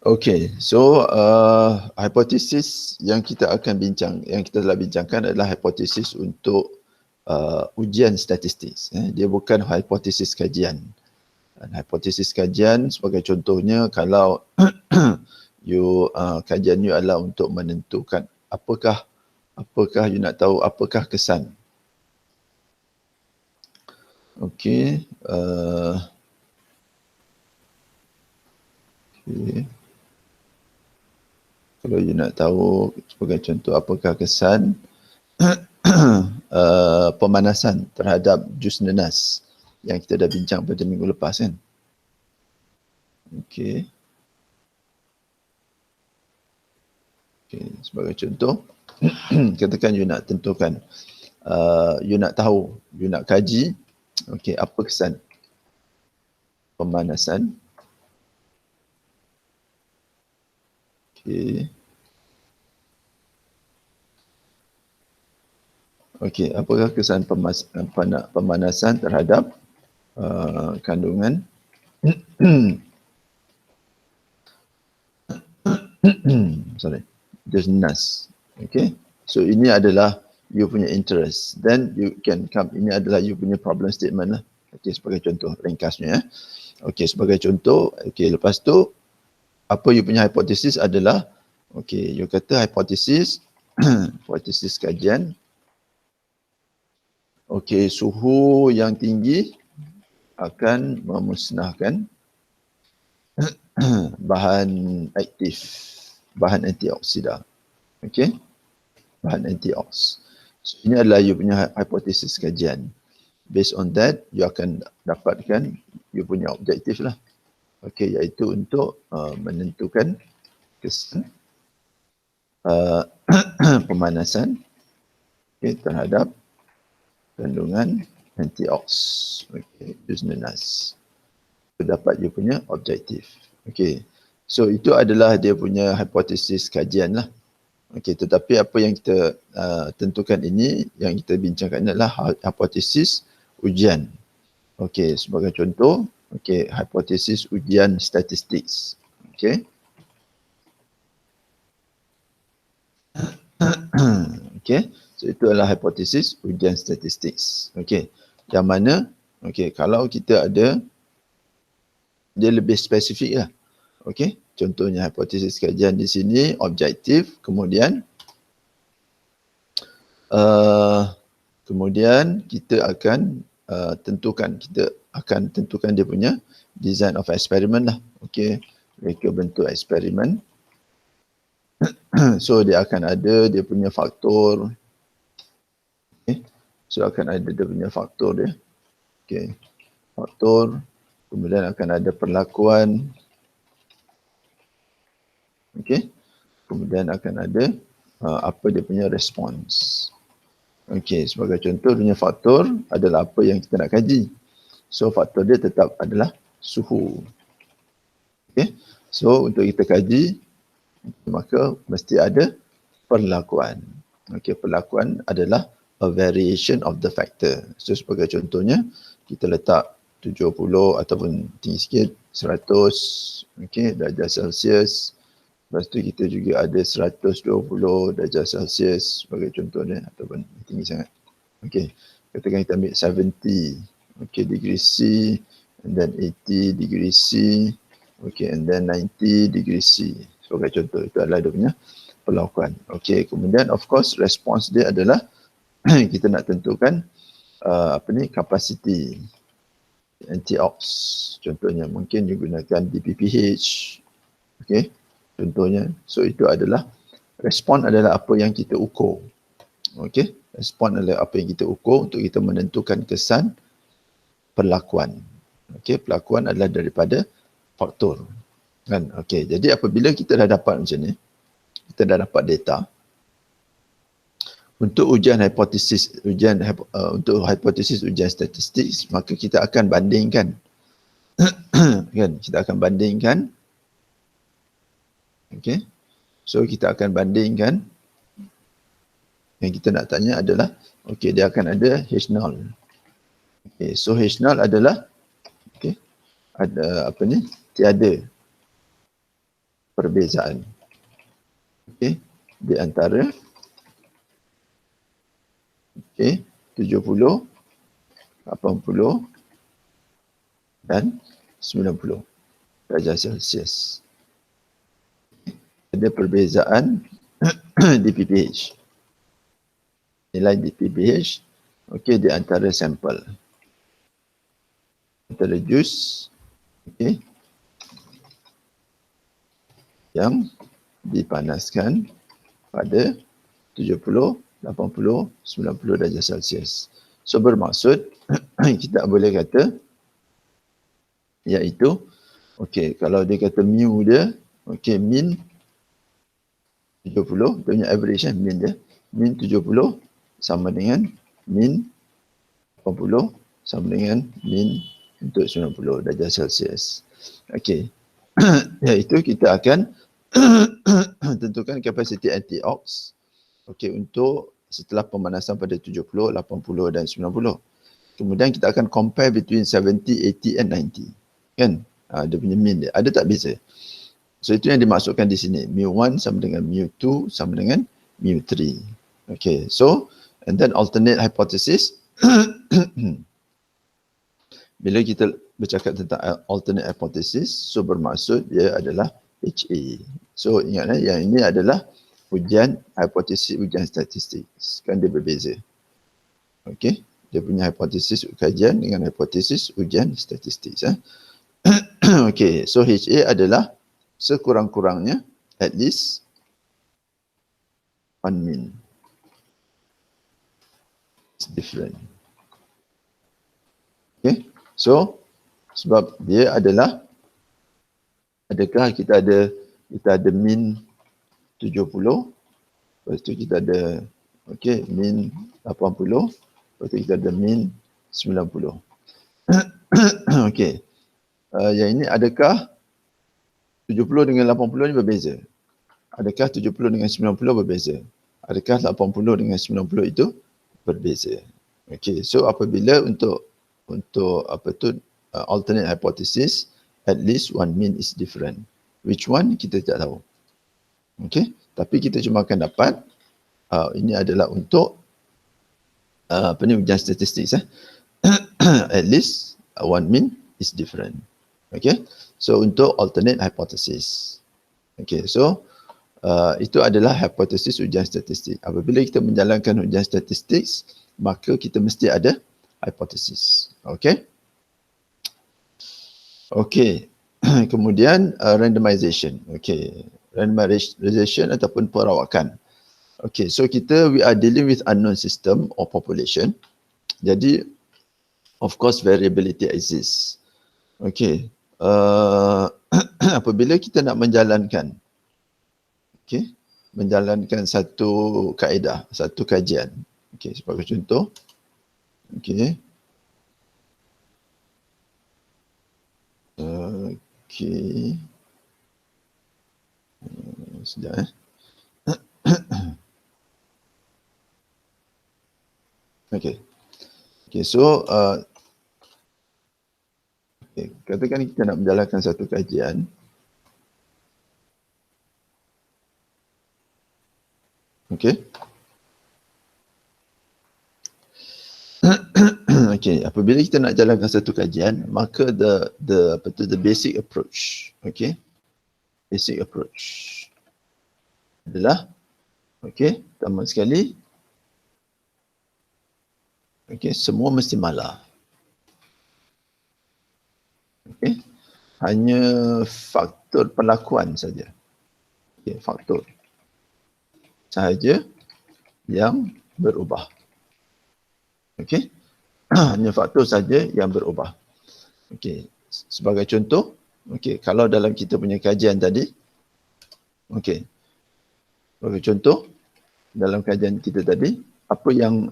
Okay, so hipotesis yang kita akan yang kita telah bincangkan adalah hipotesis untuk ujian statistik. Dia bukan hipotesis kajian. Dan hipotesis kajian sebagai contohnya kalau kajian you adalah untuk menentukan apakah you nak tahu apakah kesan. Okey, okay. Kalau you nak tahu sebagai contoh apakah kesan pemanasan terhadap jus nenas yang kita dah bincang pada minggu lepas kan. Okey. Okay, sebagai contoh, katakan you nak tentukan, you nak tahu, you nak kaji, okey, apa kesan pemanasan. Okey. Okey, apakah kesan pemanasan terhadap kandungan jus nenas. Okay, so ini adalah you punya interest. Then you can come, ini adalah you punya problem statement lah. Okay, sebagai contoh ringkasnya. Okay, sebagai contoh, okay, lepas tu apa you punya hipotesis adalah, okay, you kata hipotesis hipotesis kajian, okay, suhu yang tinggi akan memusnahkan bahan aktif, bahan antioksida. Okey, bahan antioks. So, ini adalah you punya hipotesis kajian. Based on that, you akan dapatkan you punya objektif lah. Okey, iaitu untuk menentukan kesan pemanasan, okay, terhadap kandungan antioks, okay, jus nenas. Dapat you punya objektif. Okey, so itu adalah dia punya hipotesis kajian lah. Okey, tetapi apa yang kita tentukan ini, yang kita bincangkan adalah hipotesis ujian. Okey, sebagai contoh, okey, hipotesis ujian statistik. Okey. Okey, so itu adalah hipotesis ujian statistik. Okey, yang mana, okey, kalau kita ada, dia lebih spesifik lah. Okey, contohnya hipotesis kajian di sini objektif, kemudian kita akan tentukan dia punya design of experiment lah. Okey, reka bentuk eksperimen. So dia akan ada dia punya faktor. Okay. So akan ada dia punya faktor dia. Okey, faktor, kemudian akan ada perlakuan. Okey, kemudian akan ada apa dia punya respons. Okey, sebagai contoh dia punya faktor adalah apa yang kita nak kaji. So faktor dia tetap adalah suhu. Okey, so untuk kita kaji, maka mesti ada perlakuan. Okey, perlakuan adalah a variation of the factor. So sebagai contohnya, kita letak 70 ataupun tinggi sikit 100, okey, darjah Celsius. Lepas tu kita juga ada 120 darjah Celsius sebagai contohnya, ataupun tinggi sangat. Okey, katakan kita ambil 70, okey, degree C, and then 80 degree C, okey, and then 90 degree C. Sebagai contoh, itu adalah dia punya perlakuan. Okey, kemudian of course respons dia adalah kita nak tentukan kapasiti antioks. Contohnya mungkin digunakan DPPH. Okey, contohnya. So itu adalah respon adalah apa yang kita ukur. Okey, respon adalah apa yang kita ukur untuk kita menentukan kesan perlakuan. Okey, perlakuan adalah daripada faktor. Kan? Okey, jadi apabila kita dah dapat macam ni, kita dah dapat data untuk ujian hipotesis, untuk hipotesis ujian statistik, maka kita akan bandingkan. Kan? Kita akan bandingkan. Okey. So kita akan bandingkan. Yang kita nak tanya adalah, okey, dia akan ada H0. Okey, so H0 adalah, okey, ada apa ni? Tiada. perbezaan. Okey, di antara 70, 80 dan 90 darjah Celsius. Ada perbezaan di ppH. Nilai di ppH okey di antara sampel. Antara jus okey yang dipanaskan pada 70, 80, 90 darjah Celsius. So bermaksud kita boleh kata iaitu okey kalau dia kata mu dia okey min 70, dia punya average min dia min 70 sama dengan min 80 sama dengan min untuk 90 darjah Celsius. Okey. Iaitu kita akan tentukan kapasiti antioks okey untuk setelah pemanasan pada 70, 80 dan 90. Kemudian kita akan compare between 70, 80 and 90. Kan? Dia punya min dia. Ada tak beza? So itu yang dimaksudkan di sini. mu1 sama dengan mu2 sama dengan mu3. Okay, so and then alternate hypothesis. Bila kita bercakap tentang alternate hypothesis, so bermaksud dia adalah HA. So ingatlah yang ini adalah ujian hipotesis, ujian statistik. Kan dia berbeza. Okay, dia punya hipotesis kajian dengan hipotesis ujian statistik. Okay, so HA adalah sekurang-kurangnya at least one min. It's different. Okay, so sebab dia adalah adakah kita ada min 70, lepas tu kita ada okay, min 80, lepas tu kita ada min 90. Okay, yang ini adakah 70 dengan 80 ni berbeza? Adakah 70 dengan 90 berbeza? Adakah 80 dengan 90 itu berbeza? Okay, so apabila untuk apa tu alternate hypothesis, at least one mean is different. Which one kita tak tahu. Okay, tapi kita cuma akan dapat ini adalah untuk apa ni ujian statistik at least one mean is different. Okay, so untuk alternate hypothesis. Okay, so itu adalah hipotesis ujian statistik. Apabila kita menjalankan ujian statistik, maka kita mesti ada hipotesis. Okay. Okay. Kemudian randomization. Okay. Randomization ataupun perawakan. Okay, so we are dealing with unknown system or population. Jadi, of course, variability exists. Okay. Apabila kita nak menjalankan satu kaedah, satu kajian. Okay, sebagai contoh. Okay. Okay. Sekejap Okay. Okay, so okay, katakan kita nak menjalankan satu kajian. Okay. Okay, apabila kita nak jalankan satu kajian, maka the basic approach, okay, basic approach adalah, okay, pertama sekali, okay, semua mesti malar. Okay, hanya faktor perlakuan saja, okay, faktor sahaja yang berubah. Okay, hanya faktor saja yang berubah. Okay, sebagai contoh, okay, kalau dalam kita punya kajian tadi, okay, sebagai contoh dalam kajian kita tadi, apa yang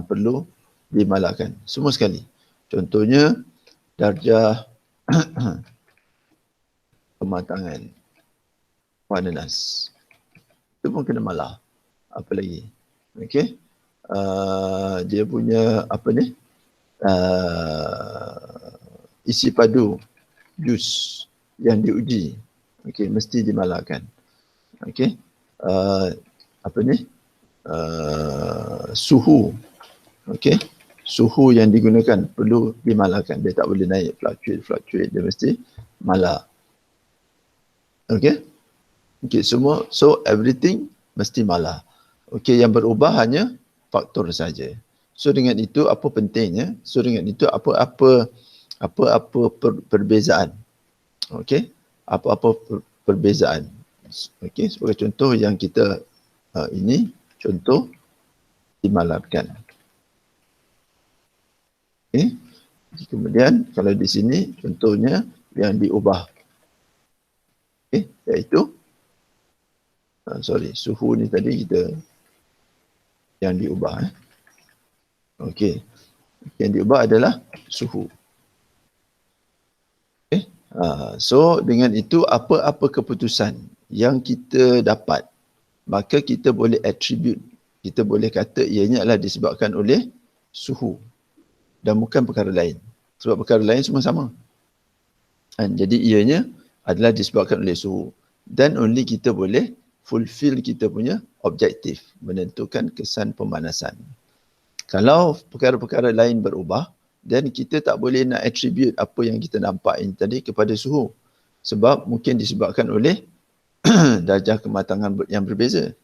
perlu dimalarkan? Semua sekali. Contohnya darjah kematangan buah nanas. Itu pun kena malar. Apa lagi? Okay. Dia punya apa ni? Isi padu jus yang diuji. Okey, mesti dimalarkan. Okey. Apa ni? Suhu. Okey. Suhu yang digunakan perlu dimalarkan. Dia tak boleh naik, fluctuate. Dia mesti malar. Okey. Okey, semua. So, everything mesti malar. Okey, yang berubah hanya faktor saja. So, dengan itu apa pentingnya? So, dengan itu apa-apa perbezaan. Okey. Apa-apa perbezaan. Okey, sebagai contoh yang kita ini contoh dimalarkan. Okey. Kemudian kalau di sini contohnya yang diubah. Okey, iaitu suhu ni tadi kita yang diubah. Okey. Yang diubah adalah suhu. Okey. So dengan itu apa-apa keputusan yang kita dapat, maka kita boleh attribute, kita boleh kata ianya adalah disebabkan oleh suhu dan bukan perkara lain. Sebab perkara lain semua sama. Jadi ianya adalah disebabkan oleh suhu. Dan only kita boleh fulfill kita punya objektif, menentukan kesan pemanasan. Kalau perkara-perkara lain berubah, dan kita tak boleh nak attribute apa yang kita nampak ini tadi kepada suhu. Sebab mungkin disebabkan oleh darjah kematangan yang berbeza.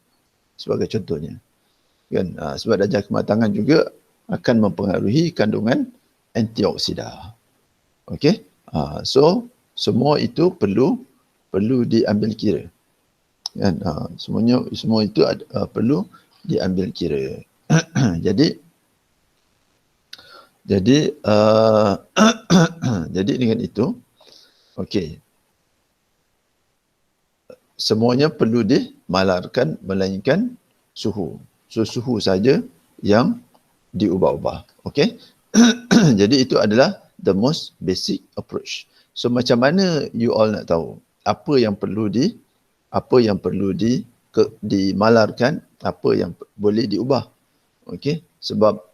Sebagai contohnya. Kan? Sebab darjah kematangan juga akan mempengaruhi kandungan antioksida. Okey. So semua itu perlu diambil kira. Kan? Semua itu perlu diambil kira. Jadi dengan itu, okey. Semuanya perlu dimalarkan melainkan suhu. So suhu saja yang diubah-ubah. Okey. Jadi itu adalah the most basic approach. So macam mana you all nak tahu apa yang perlu dimalarkan, apa yang boleh diubah. Okey. Sebab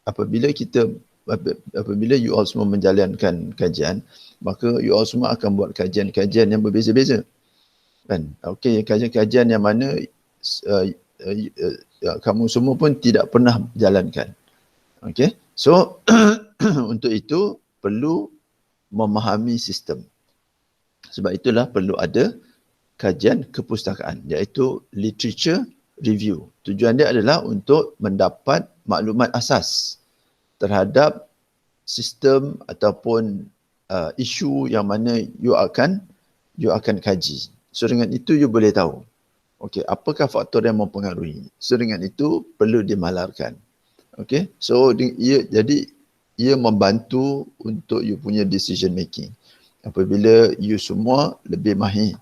apabila you all semua menjalankan kajian, maka you all semua akan buat kajian-kajian yang berbeza-beza. Kan? Okey, kajian-kajian yang mana kamu semua pun tidak pernah jalankan. Okey. So untuk itu perlu memahami sistem. Sebab itulah perlu ada kajian kepustakaan, iaitu literature review. Tujuan dia adalah untuk mendapat maklumat asas terhadap sistem ataupun isu yang mana you akan kaji. So dengan itu you boleh tahu, okey, apakah faktor yang mempengaruhi. So dengan itu perlu dimalarkan. Okey, so ia membantu untuk you punya decision making. Apabila you semua lebih mahir,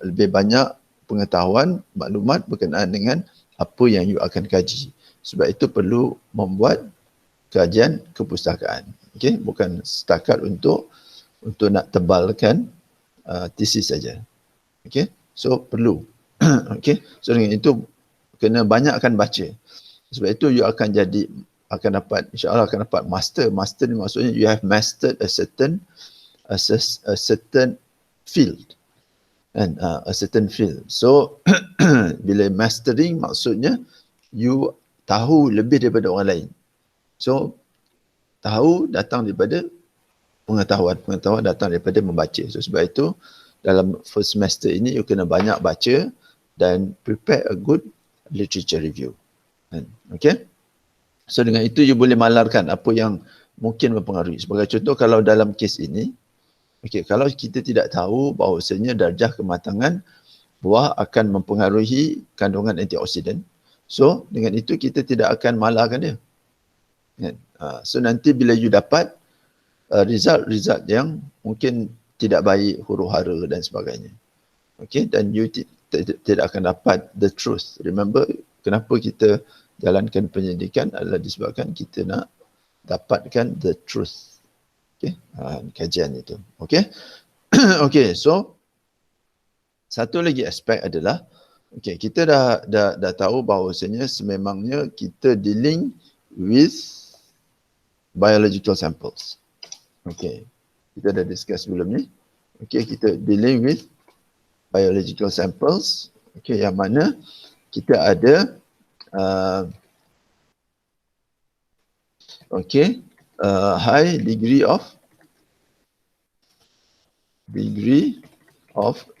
lebih banyak pengetahuan, maklumat berkenaan dengan apa yang you akan kaji. Sebab itu perlu membuat kajian kepustakaan. Okey, bukan setakat untuk nak tebalkan tesis saja. Okey, so perlu. Okey, so dengan itu kena banyakkan baca. Sebab itu you akan dapat, insya-Allah akan dapat master. Master ni maksudnya you have mastered a certain field. And a certain field. So bila mastering maksudnya you tahu lebih daripada orang lain. So tahu datang daripada pengetahuan datang daripada membaca. So sebab itu dalam first semester ini you kena banyak baca dan prepare a good literature review. Okay. So dengan itu you boleh malarkan apa yang mungkin mempengaruhi. Sebagai contoh, kalau dalam kes ini, okay, kalau kita tidak tahu bahawasanya darjah kematangan buah akan mempengaruhi kandungan antioksidan, so dengan itu kita tidak akan malarkan dia. So nanti bila you dapat result yang mungkin tidak baik, huru-hara dan sebagainya, okay, dan you tidak akan dapat the truth. Remember, kenapa kita jalankan penyidikan adalah disebabkan kita nak dapatkan the truth. Okay, kajian itu. Okay. Okay, so satu lagi aspek adalah, okay, kita dah tahu bahawasanya sememangnya kita dealing with biological samples. Okay, kita dah discuss sebelum ni. Okay, kita dealing with biological samples, okay, yang mana kita ada high degree of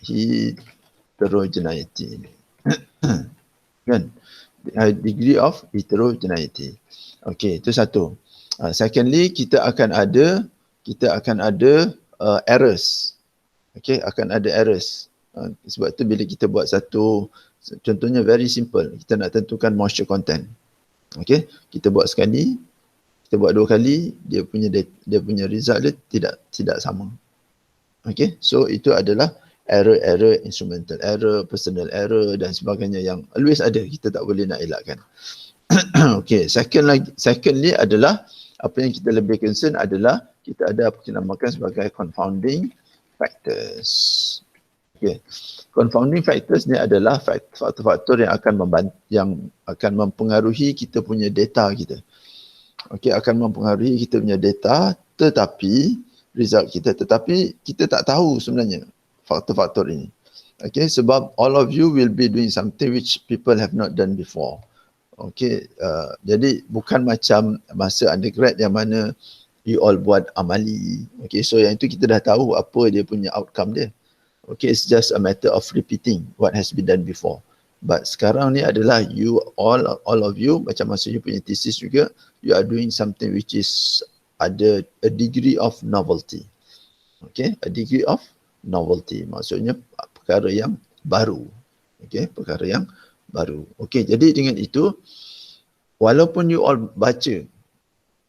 heterogeneity. Kan? High degree of heterogeneity. Okey, itu satu. Secondly, kita akan ada errors. Okey, akan ada errors. Sebab tu bila kita buat satu, contohnya very simple, kita nak tentukan moisture content. Okey, kita buat sekali, kita buat 2 kali, dia punya result dia tidak sama. Okey, so itu adalah error, instrumental error, personal error dan sebagainya yang always ada, kita tak boleh nak elakkan. Okey, secondly adalah apa yang kita lebih concern adalah kita ada apa kita namakan sebagai confounding factors. Okey. Confounding factors ni adalah faktor-faktor yang akan mempengaruhi kita punya data kita. Okey, akan mempengaruhi kita punya data tetapi kita tak tahu sebenarnya faktor-faktor ini. Okay, sebab all of you will be doing something which people have not done before. Okay, jadi bukan macam masa undergrad yang mana you all buat amali. Okay, so yang itu kita dah tahu apa dia punya outcome dia. Okay, it's just a matter of repeating what has been done before. But sekarang ni adalah you all of you, macam masa you punya thesis juga, you are doing something which is ada a degree of novelty. Okay, a degree of novelty. Maksudnya perkara yang baru. Okay, perkara yang baru. Okay, jadi dengan itu, walaupun you all baca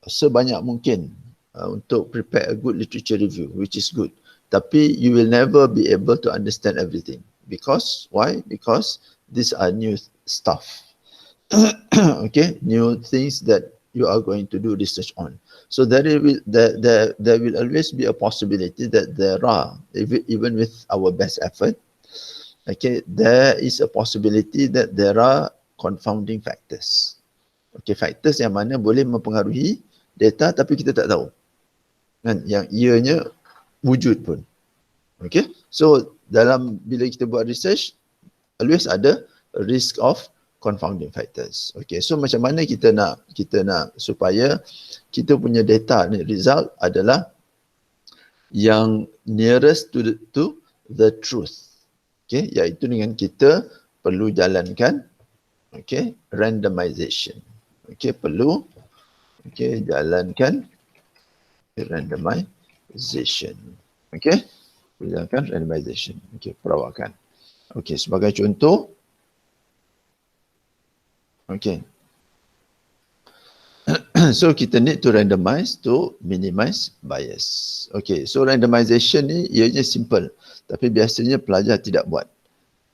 sebanyak mungkin untuk prepare a good literature review, which is good, tapi you will never be able to understand everything. Because, why? Because these are new stuff. Okay, new things that you are going to do research on. So there will always be a possibility that there are, even with our best effort, okay, there is a possibility that there are confounding factors. Okay, factors yang mana boleh mempengaruhi data tapi kita tak tahu. Kan, yang ianya wujud pun. Okay, so bila kita buat research, always ada risk of confounding factors. Okay, so macam mana kita nak supaya kita punya data ni result adalah yang nearest to the truth. Okay, iaitu dengan kita perlu jalankan randomization. Okay, jalankan randomization. Okay, jalankan randomization. Okay, perawakan. Okay, sebagai contoh, okay. So kita need to randomize to minimize bias. Okay, so randomization ni ianya simple, tapi biasanya pelajar tidak buat.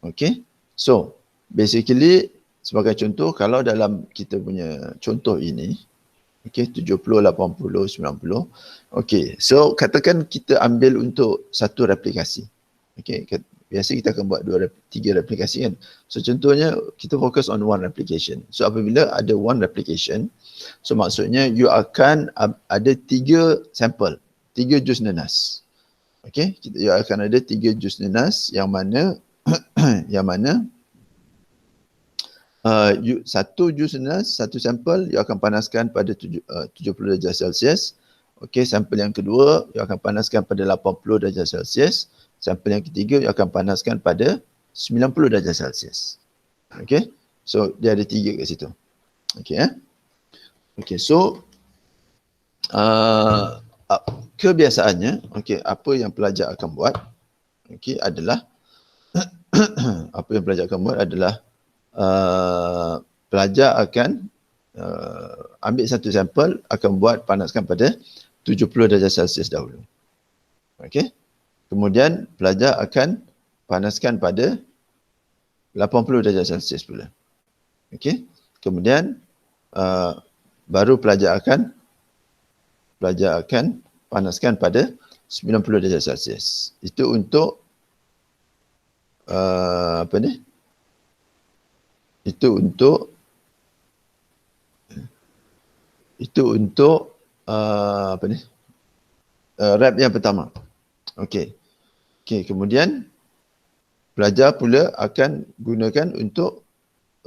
Okay, so basically sebagai contoh, kalau dalam kita punya contoh ini, okay, 70, 80, 90. Okay, so katakan kita ambil untuk satu replikasi. Okay, biasa kita akan buat 3 replikasi kan. So contohnya kita fokus on one replication. So apabila ada one replication, so maksudnya you akan ada 3 sampel, 3 jus nanas. Okay, you akan ada 3 jus nanas yang mana satu jus nanas, satu sampel you akan panaskan pada 70 darjah Celsius. Okay, sampel yang kedua you akan panaskan pada 80 darjah Celsius. Sampel yang ketiga you akan panaskan pada 90 darjah Celsius. Okay, so dia ada 3 kat situ. Okay, okay, so kebiasaannya, okay, apa yang pelajar akan buat, okay, adalah pelajar akan ambil satu sampel, akan buat panaskan pada 70 darjah Celsius dahulu. Okay, kemudian pelajar akan panaskan pada 80 darjah Celsius pula. Okay, kemudian baru pelajar akan panaskan pada 90 darjah Celsius. Itu untuk rep yang pertama. Okey. Okey, kemudian Pelajar pula akan gunakan untuk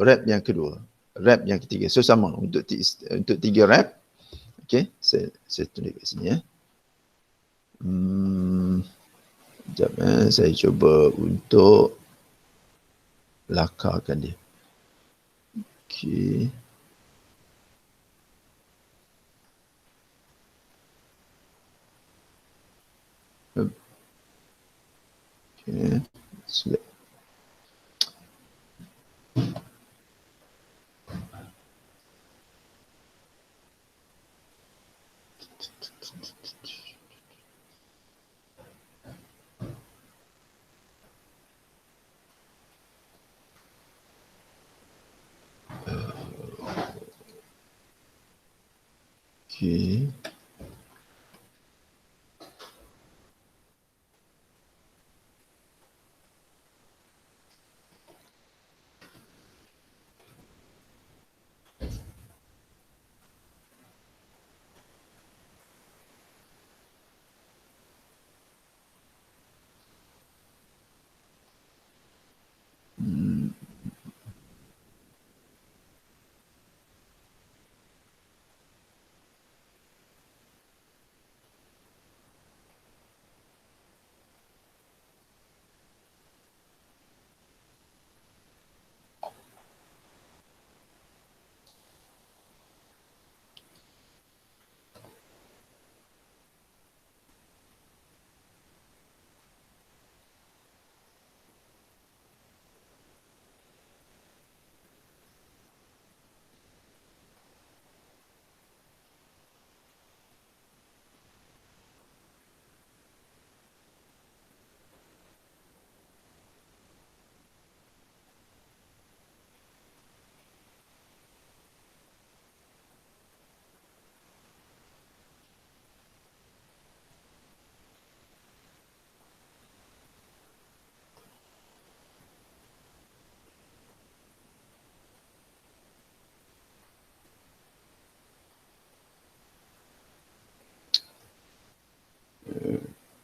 rap yang kedua, rap yang ketiga. So sama untuk tiga rap. Okey, saya tulis kat sini ya. Sekejap saya cuba untuk lakarkan dia. Okey. Okey. Sekejap. Okey.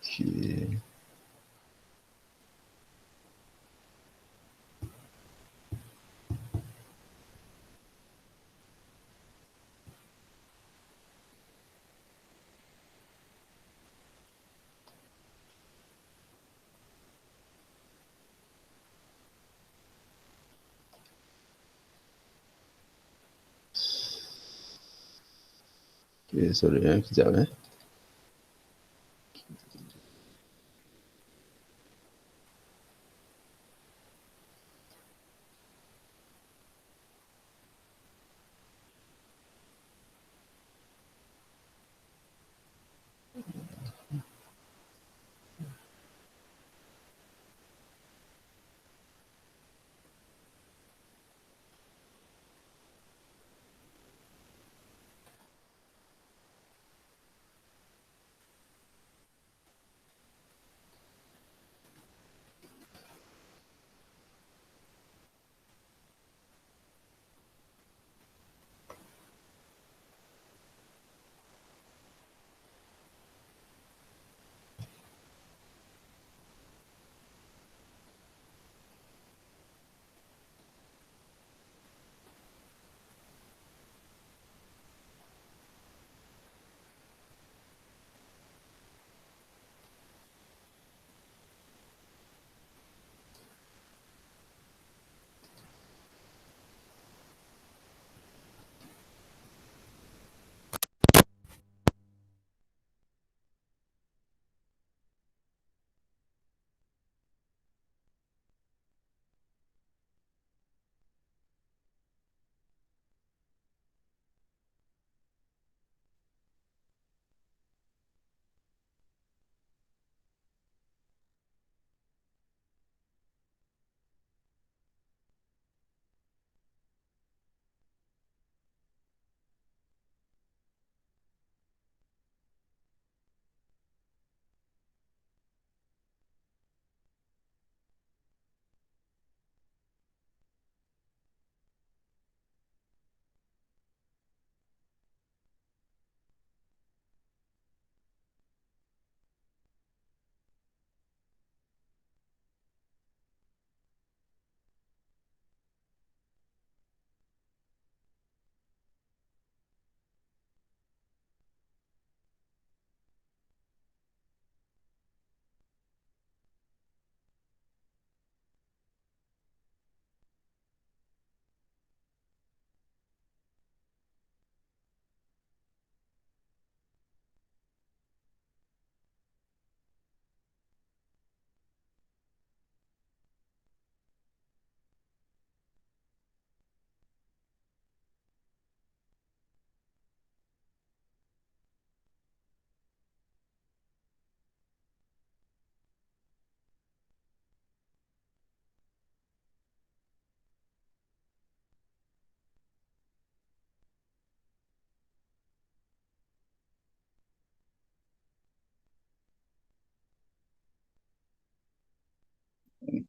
Okey. Okay, sorry kejap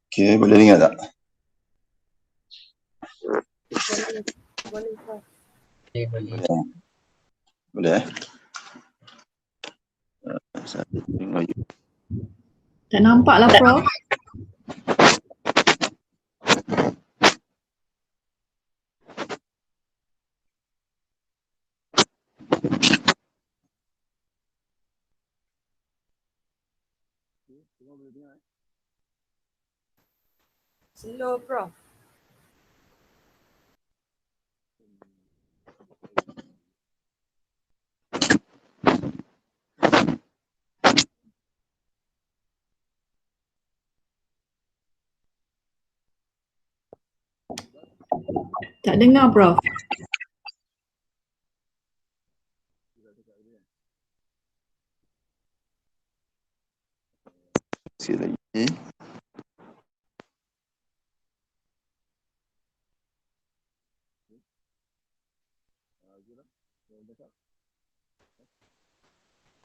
Okay, boleh dengar tak? Boleh, Prof. Boleh. Boleh. Saya tengok you. Tak nampak lah Prof. Slow, Prof. Tak dengar Prof. Sikit lagi.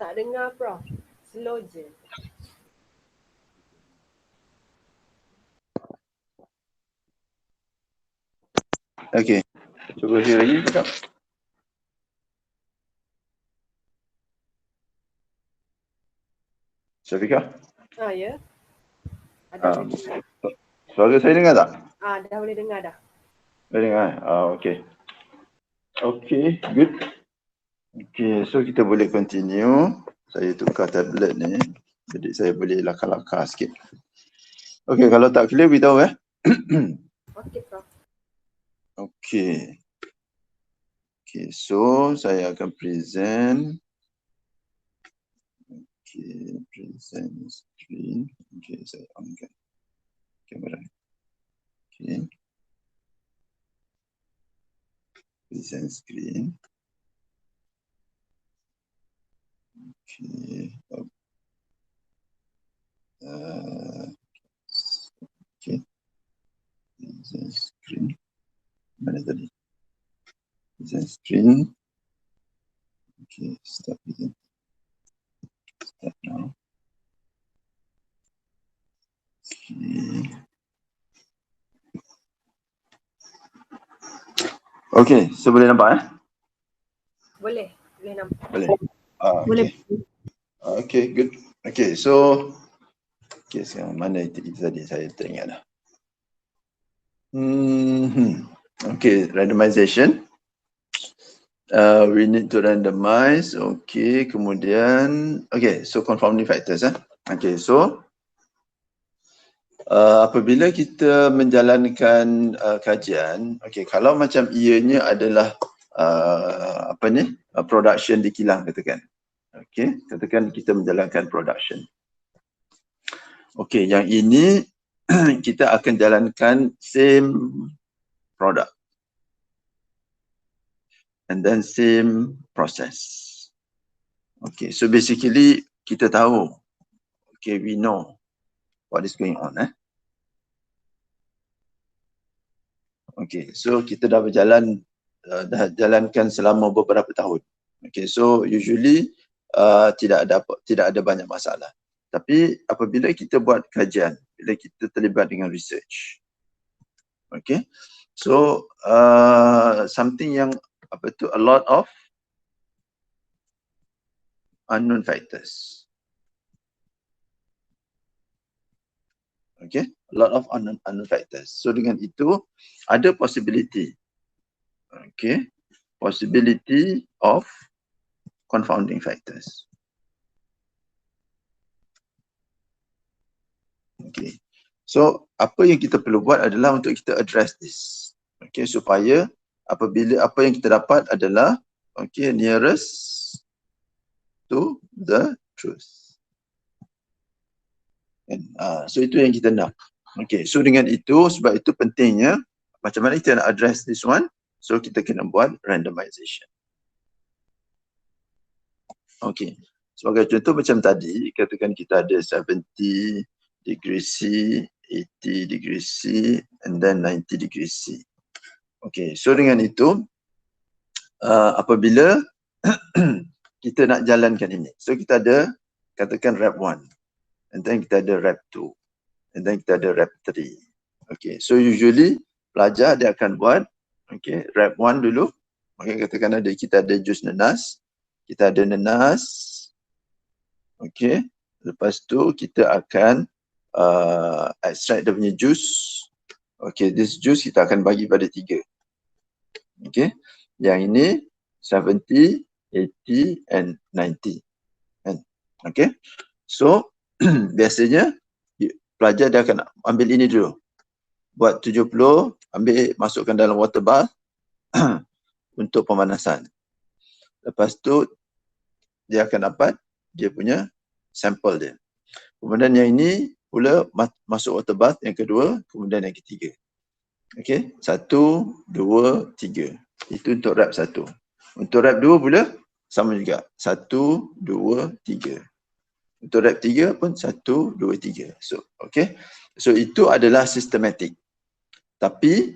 Tak dengar, Prof. Slow je. Okay. Cuba sekali lagi cakap. Syafiqah? Ya. Ada lagi. Suara saya dengar tak? Dah boleh dengar dah. Boleh dengar? Okay. Okay, good. Okay, so kita boleh continue. Saya tukar tablet ni. Jadi saya boleh lakar-lakar sikit. Okay, kalau tak clear, beritahu Okey, Prof. Okay. Okay, so saya akan present. Okay, present screen. Okay, saya onkan kamera. Okay. Present screen. Okay. Okay. Present screen. Mana tadi? Present screen. Okay, start present. Start now. Okay. Okay, so boleh nampak Boleh nampak. Boleh. Boleh. Okay, good. Okay, so sekarang mana itu tadi saya teringat dah. Okay, randomization. We need to randomize. Okay, kemudian so confounding factors Okay, so apabila kita menjalankan kajian, kalau macam ianya adalah production di kilang katakan. Katakan kita menjalankan production. Yang ini kita akan jalankan same product and then same process. So basically kita tahu, we know what is going on. So kita dah berjalan, dah jalankan selama beberapa tahun. So usually tidak ada banyak masalah. Tapi apabila kita buat kajian, bila kita terlibat dengan research, so something yang a lot of unknown factors. A lot of unknown factors. So dengan itu ada possibility, possibility of confounding factors. So apa yang kita perlu buat adalah untuk kita address this, supaya apabila apa yang kita dapat adalah nearest to the truth. So itu yang kita nak. So dengan itu, sebab itu pentingnya macam mana kita nak address this one. So kita kena buat randomization. Sebagai contoh macam tadi, katakan kita ada 70 degree C, 80 degree C, and then 90 degree C. So dengan itu, apabila kita nak jalankan ini, so kita ada katakan rep 1, and then kita ada rep 2. and then kita ada rep 3. Okay, so usually pelajar dia akan buat rep 1 dulu. Okay, katakan kita ada jus nenas, kita ada nenas. Okay, lepas tu kita akan extract dia punya jus. Okay, this juice kita akan bagi pada 3. Okay, yang ini 70, 80 and 90. Okay, so biasanya pelajar dia akan ambil ini dulu. Buat 70, ambil, masukkan dalam water bath untuk pemanasan. Lepas tu dia akan dapat dia punya sampel dia. Kemudian yang ini pula masuk water bath yang kedua, kemudian yang ketiga. Okay, 1, 2, 3. Itu untuk rep 1. Untuk rep 2 pula sama juga. 1, 2, 3. Untuk rep 3 pun 1, 2, 3. So, okay. So itu adalah systematic. Tapi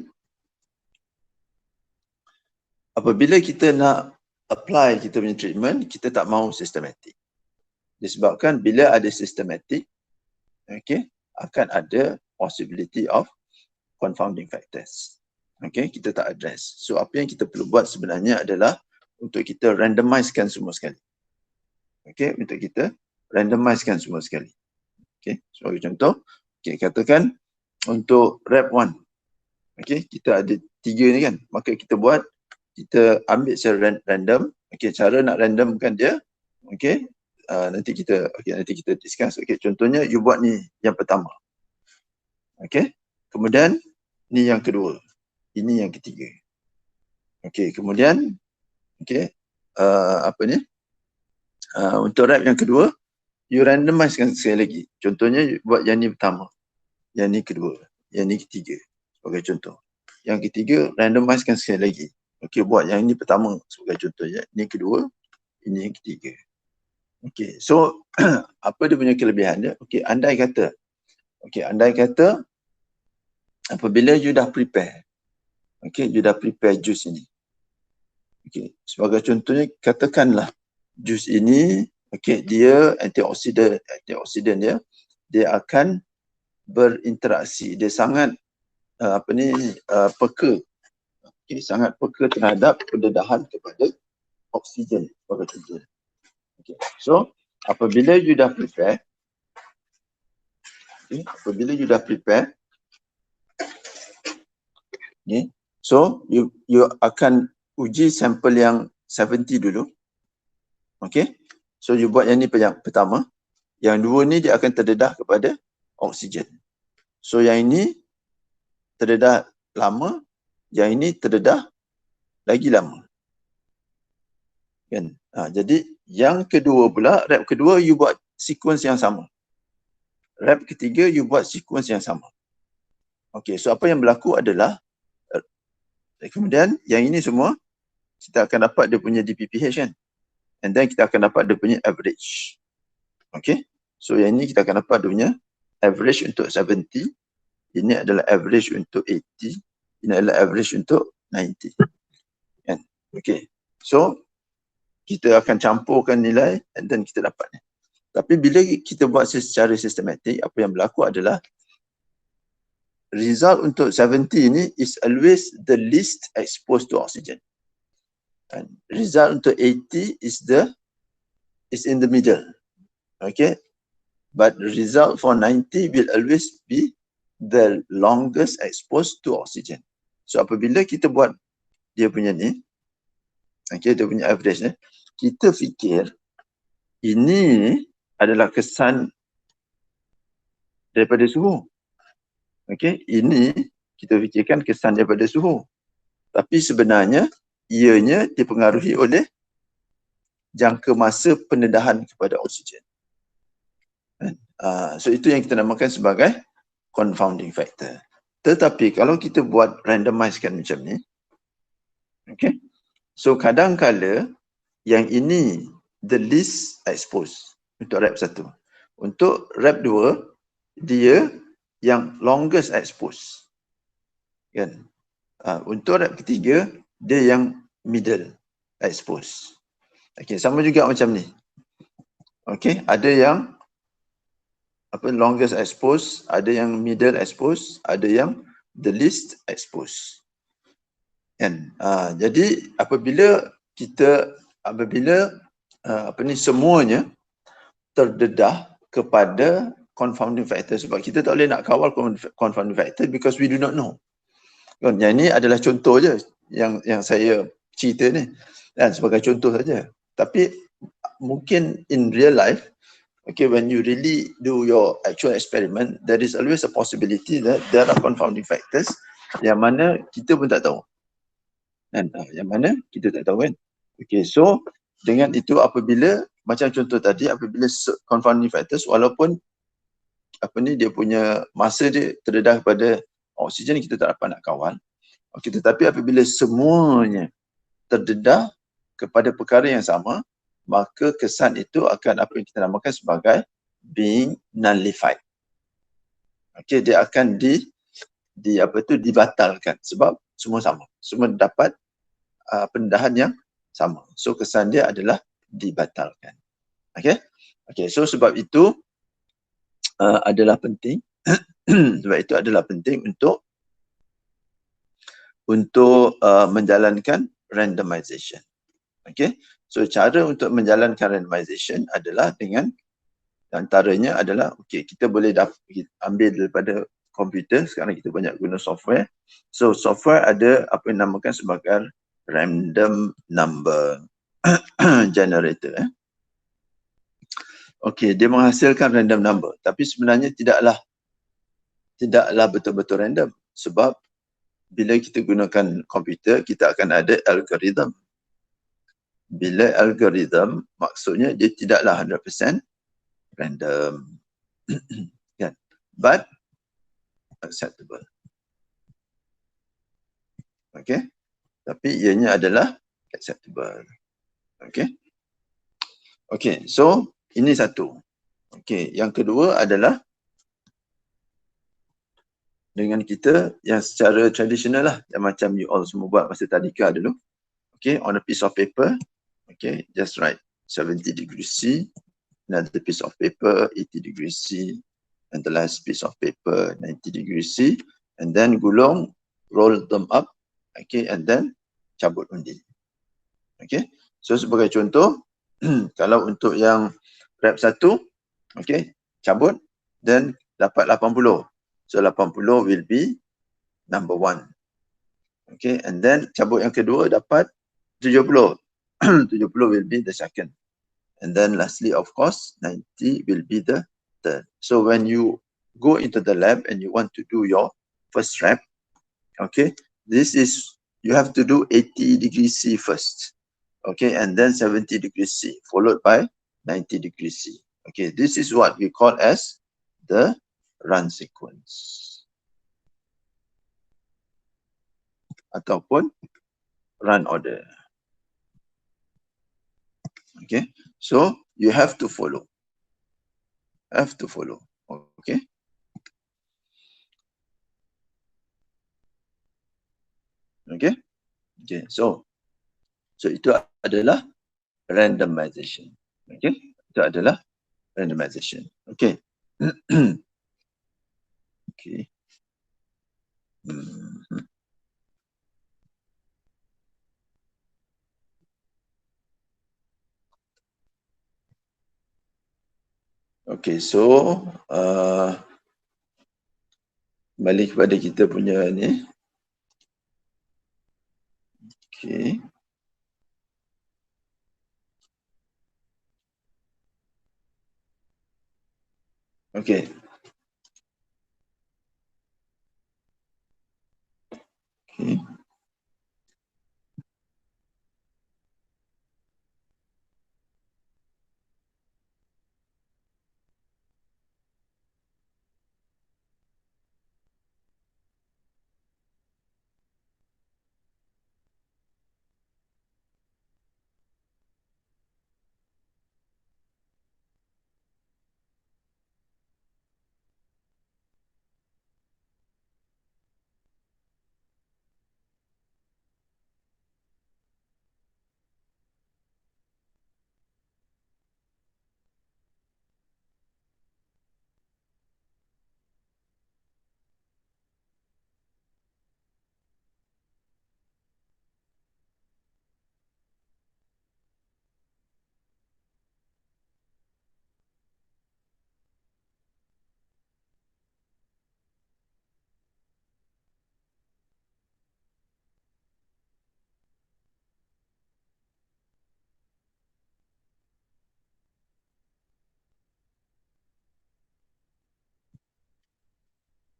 apabila kita nak apply kita punya treatment, kita tak mahu systematic. Disebabkan bila ada systematic, okay, akan ada possibility of confounding factors. Okay, kita tak address. So apa yang kita perlu buat sebenarnya adalah untuk kita randomizekan semua sekali. Okay, untuk kita randomizekan semua sekali. Okay, sebagai contoh, okay, katakan untuk rep 1. Okay, kita ada 3 ni kan, maka kita ambil secara random. Okay, cara nak randomkan dia, okay, nanti kita discuss. Okay, contohnya you buat ni yang pertama. Okay, kemudian ni yang kedua, ini yang ketiga. Okay, kemudian okay, untuk rep yang kedua, you randomizekan sekali lagi. Contohnya you buat yang ni pertama, yang ni kedua, yang ni ketiga. Sebagai contoh. Yang ketiga, randomizekan sekali lagi. Okay, buat yang ini pertama sebagai contoh. Ini kedua, ini yang ketiga. Okay, so apa dia punya kelebihan dia? Okay, andai kata apabila you dah prepare, okay, you dah prepare jus ini. Okay, sebagai contohnya katakanlah jus ini, okay, dia antioksidan dia akan berinteraksi, dia sangat peka, okay, sangat peka terhadap pendedahan kepada oksigen sebagai contoh. Okay, so apabila you dah prepare, okay, so you akan uji sampel yang 70 dulu. Okay, so you buat yang ni yang pertama, yang dua ni dia akan terdedah kepada oksigen. So yang ini terdedah lama, yang ini terdedah lagi lama. Kan? Jadi yang kedua pula, rep kedua you buat sequence yang sama. Rep ketiga you buat sequence yang sama. Okey, so apa yang berlaku adalah kemudian yang ini semua kita akan dapat dia punya DPPH kan. And then kita akan dapat dia punya average. Okey. So yang ini kita akan dapat dia punya average untuk 70. Ini adalah average untuk 80. Ini adalah average untuk 90. Kan? Okey. So kita akan campurkan nilai and then kita dapat. Tapi bila kita buat secara sistematik, apa yang berlaku adalah result untuk 70 ini is always the least exposed to oxygen. And result untuk 80 is in the middle. Okay. But the result for 90 will always be the longest exposed to oxygen. So apabila kita buat dia punya ni, okay, dia punya average ni, kita fikir ini adalah kesan daripada suhu. Okay, ini kita fikirkan kesan daripada suhu. Tapi sebenarnya ianya dipengaruhi oleh jangka masa pendedahan kepada oksigen. So itu yang kita namakan sebagai confounding factor. Tetapi kalau kita buat randomizekan macam ni, okay, so kadang-kala yang ini the least exposed untuk rep 1. Untuk rep 2 dia yang longest exposed. Kan? Untuk rep ketiga dia yang middle exposed. Okay, sama juga macam ni. Okay, ada yang longest expose, ada yang middle expose, ada yang the least expose. Kan? Jadi apabila semuanya terdedah kepada confounding factor, sebab kita tak boleh nak kawal confounding factor because we do not know. Kan? Yang ini adalah contoh je yang saya cerita ni, dan sebagai contoh saja. Tapi mungkin in real life, okay, when you really do your actual experiment, there is always a possibility that there are confounding factors yang mana kita pun tak tahu. Dan yang mana kita tak tahu kan. Okay, so dengan itu apabila macam contoh tadi, apabila confounding factors, walaupun dia punya masa dia terdedah pada oksigen, kita tak dapat nak kawal. Okay, tetapi apabila semuanya terdedah kepada perkara yang sama, maka kesan itu akan apa yang kita namakan sebagai being nullified. Okay, dia akan dibatalkan sebab semua sama. Semua dapat pendedahan yang sama. So kesan dia adalah dibatalkan. Okay? Okay, so sebab itu adalah penting sebab itu adalah penting untuk menjalankan randomization. Okay? So cara untuk menjalankan randomization adalah dengan antaranya adalah kita boleh ambil daripada komputer. Sekarang kita banyak guna software. So software ada apa yang dinamakan sebagai random number generator. Okey, dia menghasilkan random number, tapi sebenarnya tidaklah betul-betul random, sebab bila kita gunakan komputer, kita akan ada algoritma. Bila algoritma, maksudnya dia tidaklah 100% random. Kan? But acceptable. Okay? Tapi ianya adalah acceptable. Okay? Okay, so ini satu. Okay, yang kedua adalah dengan kita yang secara tradisional lah, yang macam you all semua buat masa tadika dulu. Okay, on a piece of paper, okay, just write 70 degrees C, another piece of paper 80 degrees C, and the last piece of paper 90 degrees C, and then gulung, roll them up, okay, and then cabut undi. Okay, so sebagai contoh, kalau untuk yang rep 1, okay, cabut, then dapat 80. So 80 will be number 1. Okay, and then cabut yang kedua dapat 70. 70 will be the second. And then lastly, of course, 90 will be the third. So when you go into the lab and you want to do your first rep, okay, you have to do 80 degrees C first. Okay, and then 70 degrees C, followed by 90 degrees C. Okay, this is what we call as the run sequence. Ataupun run order. Okay, so you have to follow. Okay. Okay. Okay, so itu adalah randomization. Okay, itu adalah randomization. Okay. Okay. Okay, so balik kepada kita punya ni. Okay. Okay. Okay.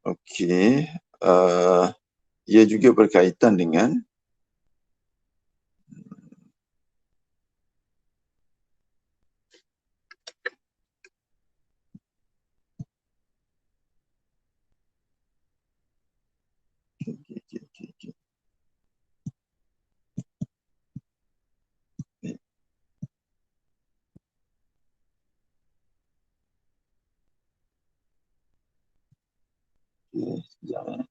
Okey, ia juga berkaitan dengan okey. Sekejap eh.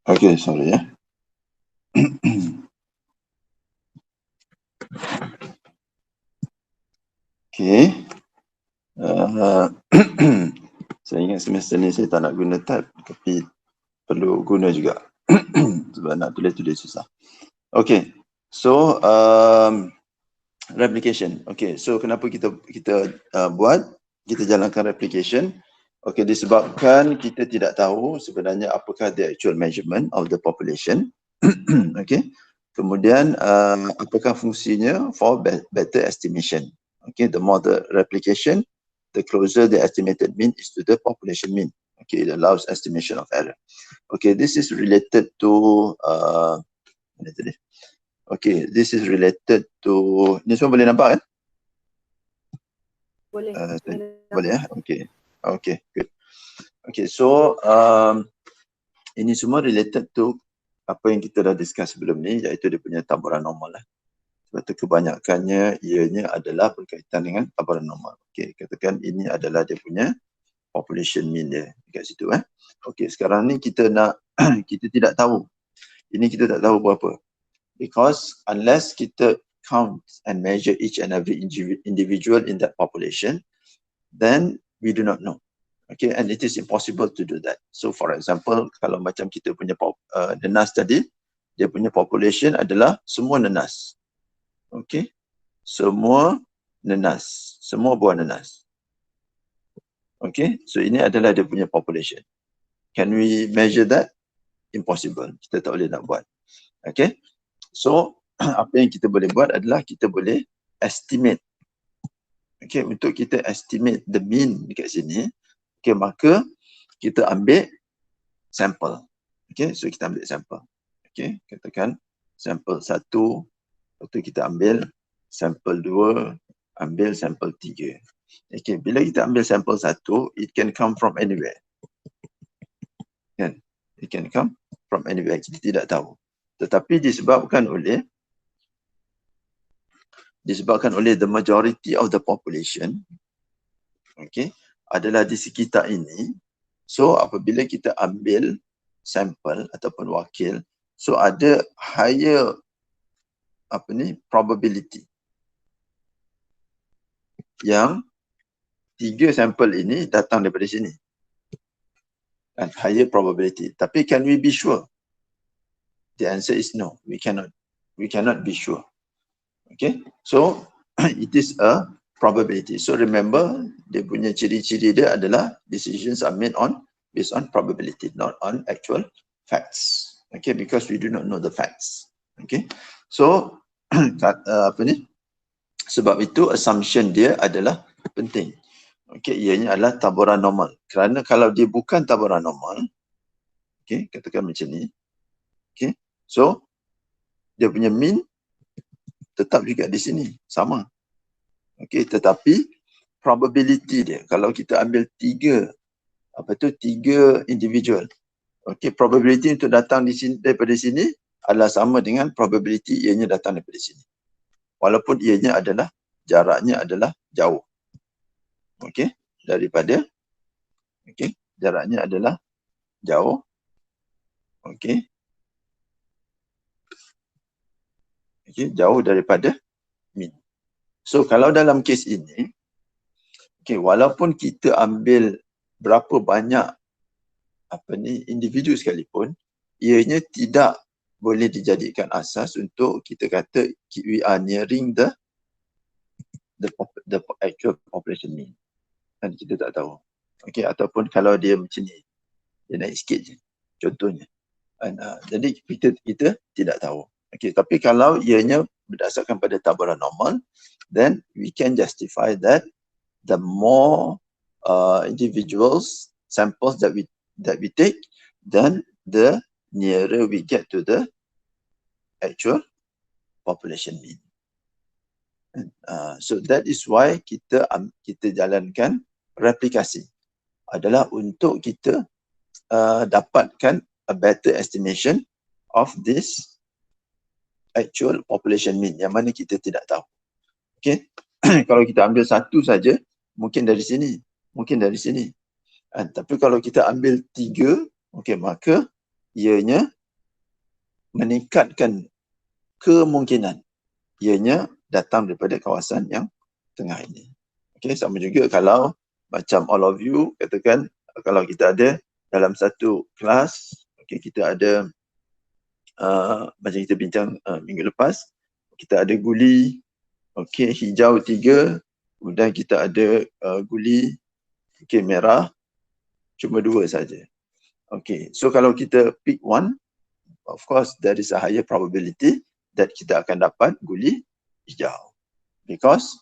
Okey, sorry ya. Okey. Saya ingat semester ni saya tak nak guna tab, tapi perlu guna juga. Sebab nak tulis-tulis susah. Okey. So, replication. Okey, so kenapa kita kita jalankan replication? Okey, disebabkan kita tidak tahu sebenarnya apakah the actual measurement of the population. Okey. Kemudian apakah fungsinya for better estimation. Okay, the more the replication, the closer the estimated mean is to the population mean. Okay, it allows estimation of error. Okay, this is related to okay, this is related to, ni semua boleh nampak kan? Boleh. Boleh ya? Okay, good. Okay, so ini semua related to apa yang kita dah discuss sebelum ni, iaitu dia punya taburan normal lah. Sebab tu kebanyakannya ianya adalah berkaitan dengan taburan normal. Okey, katakan ini adalah dia punya population mean dia dekat situ eh. Okey, sekarang ni kita nak kita tidak tahu. Ini kita tak tahu berapa. Because unless kita count and measure each and every individual in that population, then we do not know. Okay, and it is impossible to do that. So for example, kalau macam kita punya nenas tadi, dia punya population adalah semua nenas. Okay, semua nenas, semua buah nenas. Okay, so ini adalah dia punya population. Can we measure that? Impossible, kita tak boleh nak buat. Okay, so apa yang kita boleh buat adalah kita boleh estimate. Okay, untuk kita estimate the mean dekat sini, okay, maka kita ambil sampel. Okay, so kita ambil sampel. Okay, katakan sampel 1, lepas tu kita ambil sampel 2, ambil sampel 3. Okay, bila kita ambil sampel 1, it can come from anywhere. Kan? It can come from anywhere, kita tidak tahu. Tetapi disebabkan oleh the majority of the population, okay, adalah di sekitar ini. So apabila kita ambil sampel ataupun wakil, so ada higher probability yang 3 sampel ini datang daripada sini. And higher probability. Tapi can we be sure? The answer is no. We cannot. We cannot be sure. Okay. So it is a probability. So remember, dia punya ciri-ciri dia adalah decisions are made based on probability, not on actual facts. Okay, because we do not know the facts. Okay. So sebab itu assumption dia adalah penting. Okay, ianya adalah taburan normal. Kerana kalau dia bukan taburan normal, okay, katakan macam ni, okay, so dia punya mean tetap juga di sini, sama. Okay, tetapi probability dia, kalau kita ambil 3 individual, okay, probability untuk datang di sini, daripada sini adalah sama dengan probability ianya datang daripada sini. Walaupun ianya adalah, jaraknya adalah jauh. Okey, daripada, okey, jaraknya adalah jauh. Okey. Okey, jauh daripada mean. So kalau dalam kes ini, okey, walaupun kita ambil berapa banyak individu sekalipun, ianya tidak boleh dijadikan asas untuk kita kata we are nearing the actual population mean. Dan kita tak tahu. Okey, ataupun kalau dia macam ni, dia naik sikit je, contohnya. Jadi kita tidak tahu. Okey, tapi kalau ianya berdasarkan pada taburan normal, then we can justify that the more individuals, samples that we take, then the nearer we get to the actual population mean. So that is why kita jalankan replikasi, adalah untuk kita dapatkan a better estimation of this actual population mean, yang mana kita tidak tahu. Okay, kalau kita ambil satu saja, mungkin dari sini, mungkin dari sini. Tapi kalau kita ambil 3, okay, maka ianya meningkatkan kemungkinan ianya datang daripada kawasan yang tengah ini. Okay, sama juga kalau macam all of you katakan, kalau kita ada dalam satu kelas, okay, kita ada macam kita bincang minggu lepas, kita ada guli, okay, hijau 3, kemudian kita ada guli, okay, merah cuma 2 saja. Okay, so kalau kita pick one, of course there is a higher probability that kita akan dapat guli hijau, because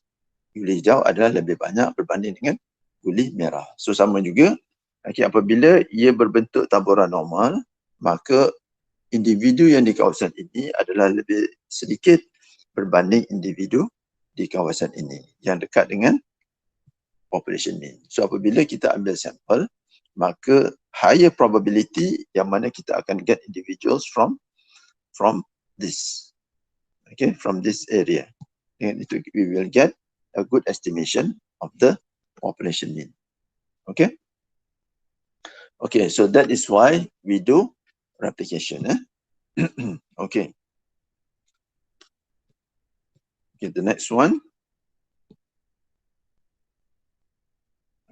guli hijau adalah lebih banyak berbanding dengan guli merah. So sama juga, okay, apabila ia berbentuk taburan normal, maka individu yang di kawasan ini adalah lebih sedikit berbanding individu di kawasan ini yang dekat dengan population mean. So apabila kita ambil sampel, maka higher probability yang mana kita akan get individuals from this, okay, from this area, and itu we will get a good estimation of the population mean. Okay. Okay, so that is why we do replication. Okay. Okay, the next one.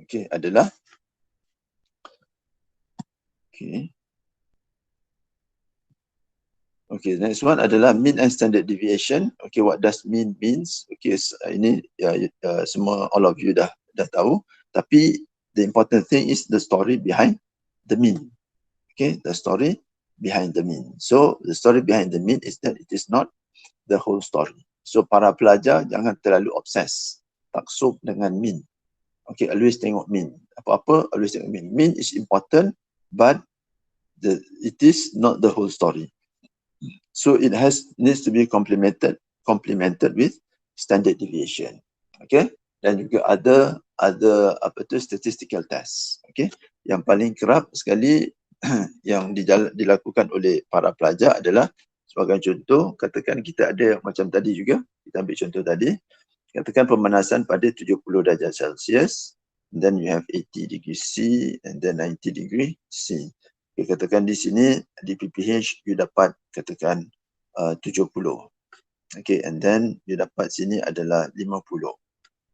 Okay, adalah, okay. Okay, the next one adalah mean and standard deviation. Okay, what does mean means? Okay, ini semua all of you dah tahu. Tapi the important thing is the story behind the mean. Okay, the story behind the mean. So the story behind the mean is that it is not the whole story. So para pelajar jangan terlalu obses, taksub dengan mean. Okay, always tengok mean. Apa-apa always tengok mean. Mean is important, but it is not the whole story. So it needs to be complemented with standard deviation. Okay, dan juga ada statistical test. Okay, yang paling kerap sekali yang dilakukan oleh para pelajar adalah, sebagai contoh, katakan kita ada macam tadi juga, kita ambil contoh tadi, katakan pemanasan pada 70 darjah Celsius, then you have 80 degree C and then 90 degree C. Okay, katakan di sini di pph you dapat katakan 70. Okay, and then you dapat sini adalah 50.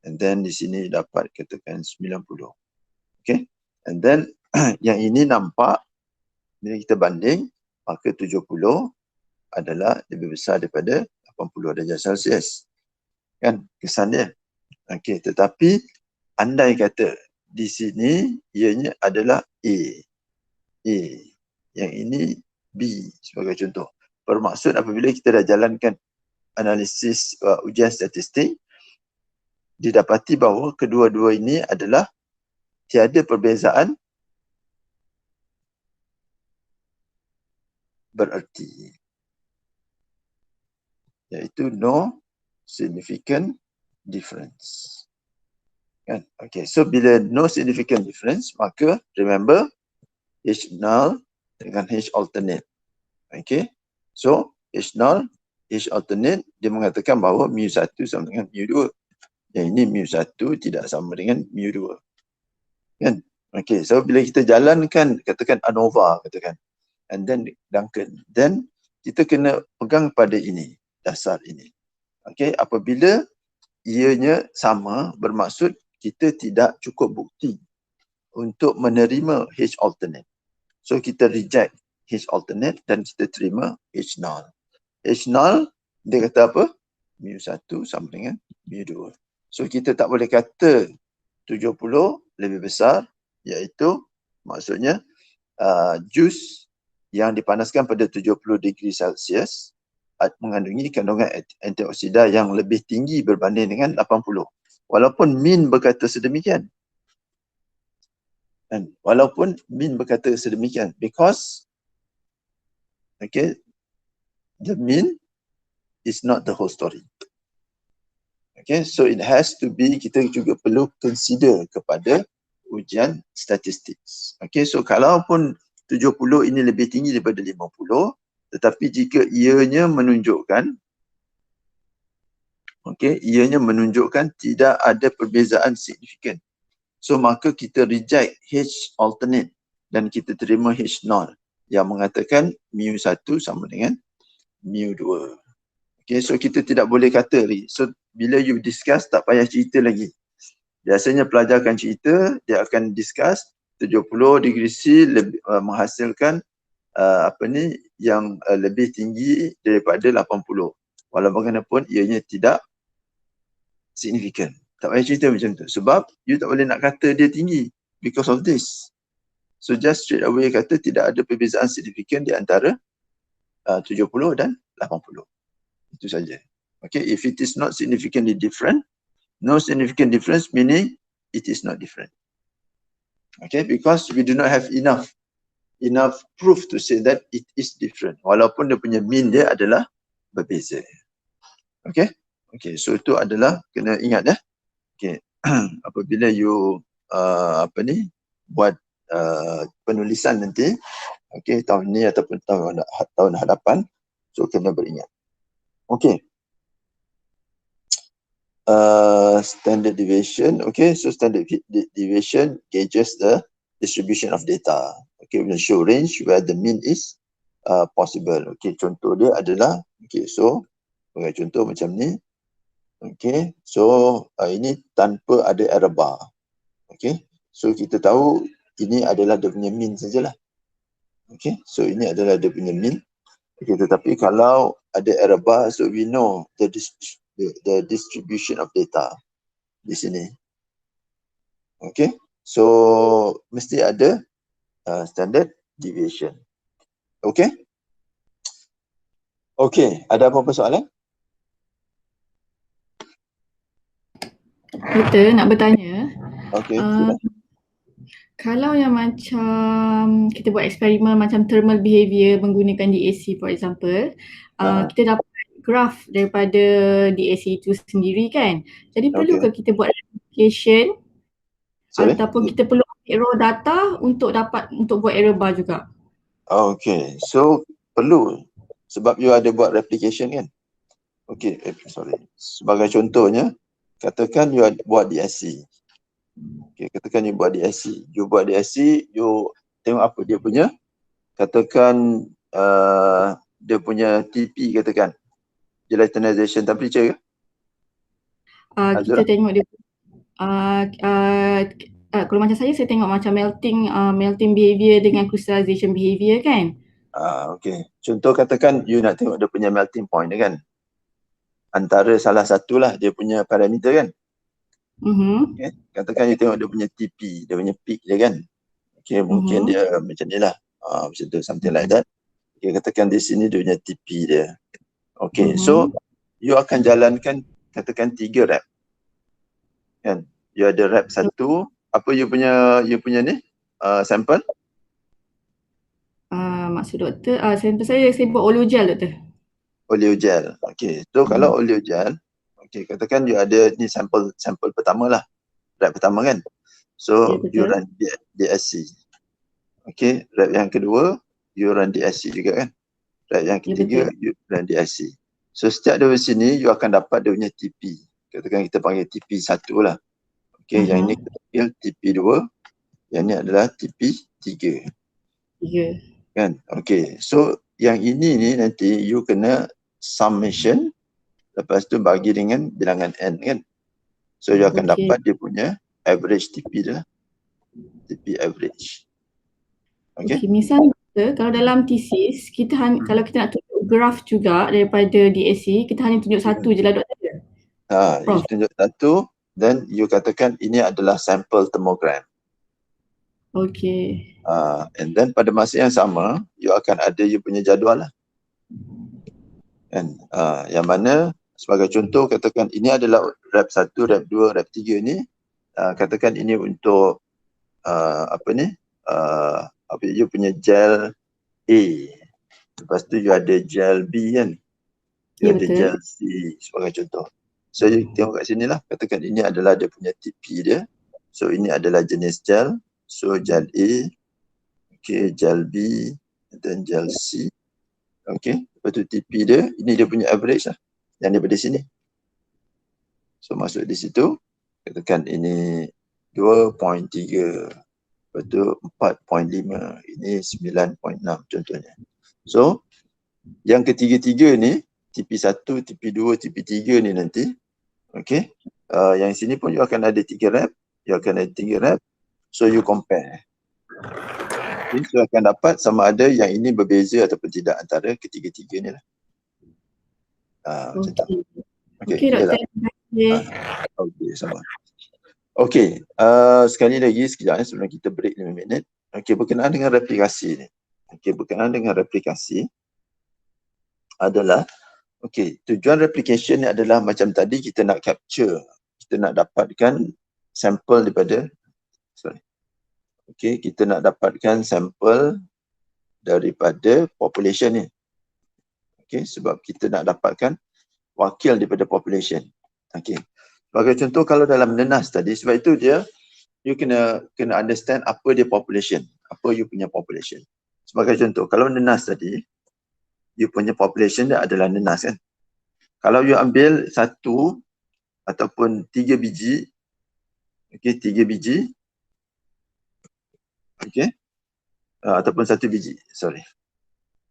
And then di sini dapat katakan 90. Okay, and then yang ini nampak bila kita banding, maka 70 adalah lebih besar daripada 80 darjah Celsius. Kan kesan dia. Okay, tetapi andai kata di sini ianya adalah A, yang ini B sebagai contoh. Bermaksud apabila kita dah jalankan analisis ujian statistik, didapati bahawa kedua-dua ini adalah tiada perbezaan bererti, iaitu no significant difference. Kan? Okay, so bila no significant difference, maka remember H null dengan H alternate. Okay, so H null, H alternate, dia mengatakan bahawa mu1 sama dengan mu2. Yang ini mu1 tidak sama dengan mu2. Kan? Okay, so bila kita jalankan, katakan ANOVA, katakan, and then Duncan, then kita kena pegang pada ini, dasar ini. Okay, apabila ianya sama, bermaksud kita tidak cukup bukti untuk menerima H alternate. So kita reject H alternate dan kita terima H null. H null, dia kata apa? mu1 sama dengan mu2. So kita tak boleh kata 70 lebih besar, iaitu maksudnya jus yang dipanaskan pada 70 degree Celsius mengandungi kandungan antioksida yang lebih tinggi berbanding dengan 80. Walaupun min berkata sedemikian. And walaupun min berkata sedemikian, because okay, the min is not the whole story. Okay, so it has to be, kita juga perlu consider kepada ujian statistik. Okay, so kalaupun 70 ini lebih tinggi daripada 50, tetapi jika ianya menunjukkan, okay, ianya menunjukkan tidak ada perbezaan signifikan, so maka kita reject H alternate dan kita terima H null yang mengatakan mu1 sama dengan mu2. Okay, so kita tidak boleh kata, so bila you discuss tak payah cerita lagi. Biasanya pelajar akan cerita, dia akan discuss 70 degree C menghasilkan yang lebih tinggi daripada 80. Walau bagaimanapun ianya tidak signifikan. Tak payah cerita macam tu. Sebab you tak boleh nak kata dia tinggi because of this. So just straight away kata tidak ada perbezaan signifikan di antara 70 dan 80. Itu saja. Okay, if it is not significantly different, no significant difference meaning it is not different. Okay, because we do not have enough proof to say that it is different. Walaupun dia punya mean dia adalah berbeza. Okay, so itu adalah kena ingat ya. Okay, apabila you buat penulisan nanti, okay, tahun ni ataupun tahun hadapan, so kena beringat. Okay. Standard deviation. Okay, so standard deviation gauges the distribution of data. Okay, we will show range where the mean is possible. Okay, contoh dia adalah, okay, so sebagai contoh macam ni. Okay, so ini tanpa ada error bar. Okay, so kita tahu ini adalah dia punya mean sajalah. Okay, so ini adalah dia punya mean. Okay, tetapi kalau ada error bar, so we know the distribution of data di sini. Okay, so mesti ada standard deviation. Okay, ada apa-apa soalan? Kita nak bertanya. Okay, kalau yang macam kita buat eksperimen macam thermal behavior menggunakan DAC for example, kita dapat graph daripada DAC itu sendiri kan. Jadi perlu ke kita buat application Sorry? ataupun kita perlu ambil raw data untuk buat error bar juga? Okay, so perlu sebab you ada buat replication kan. Okay, sorry. Sebagai contohnya, katakan you ada buat DSC. Okay, katakan you buat DSC. You buat DSC, you tengok apa dia punya. Katakan dia punya TP katakan. Gelatinization temperature ke? Kita tengok dia kalau macam saya tengok macam melting behavior dengan crystallization behavior kan. Okay. Contoh katakan you nak tengok dia punya melting point kan. Antara salah satulah dia punya parameter kan. Okay. Katakan you tengok dia punya TP, dia punya peak dia kan. Okay, mungkin dia macam ni lah. Macam tu, something like that. Okay, katakan di sini dia punya TP dia. Okay, so you akan jalankan katakan 3 rep. Kan? You ada rep 1. Apa you punya ni? Sample? Maksud doktor, sample saya buat oleogel doktor. Oleogel. Okay, so kalau oleogel, okay, katakan you ada ni sampel pertama lah. Rep pertama kan. So you run DSC. Okay, rep yang kedua, you run DSC juga kan. Rep yang ketiga, you run DSC. So setiap dari sini, you akan dapat dia punya TP. Katakan kita panggil TP1 lah. Okay, yang ini kita panggil TP2. Yang ini adalah TP3. Kan? Okay, so yang ini ni nanti you kena summation. Lepas tu bagi dengan bilangan N kan. So you akan dapat dia punya average TP dia. TP average. Okay, misalnya kalau dalam thesis, kita kalau kita nak tunjuk graph juga daripada DAC, kita hanya tunjuk satu je lah doktor. You tunjuk satu, then you katakan ini adalah sample thermogram. Okay. And then pada masa yang sama, you akan ada you punya jadual lah. Kan? Yang mana sebagai contoh katakan ini adalah rep 1, rep 2, rep 3 ni. Katakan ini untuk you punya gel A. Lepas tu you ada gel B kan. You ada gel C sebagai contoh. So you tengok kat sini lah. Katakan ini adalah dia punya TP dia. So ini adalah jenis gel. So gel A. Okay, gel B. Dan gel C. Okay, lepas tu TP dia. Ini dia punya average lah. Yang daripada sini. So masuk di situ. Katakan ini 2.3. Lepas tu 4.5. Ini 9.6 contohnya. So yang ketiga-tiga ni, TP1, TP2, TP3 ni nanti, okay, yang sini pun you akan ada 3 rep, you akan ada 3 rep, so you compare. Okay, so akan dapat sama ada yang ini berbeza ataupun tidak antara ketiga-tiga ni lah. Macam tu. Okay, doktor. Okay, sama. Okay, sekali lagi sekejap sebelum kita break 5 minit. Okay, berkenaan dengan replikasi ni. Okay, berkenaan dengan replikasi adalah, okay, tujuan replication ni adalah macam tadi kita nak capture, kita nak dapatkan sampel daripada, okay, kita nak dapatkan sampel daripada population ni. Okay, sebab kita nak dapatkan wakil daripada population. Okay, sebagai contoh kalau dalam nenas tadi, sebab itu dia, you kena understand apa dia population, apa you punya population. Sebagai contoh, kalau nenas tadi, you punya population dia adalah nenas kan. Kalau you ambil 1 ataupun 3 biji, okay, 3 biji, okay, ataupun 1 biji, sorry.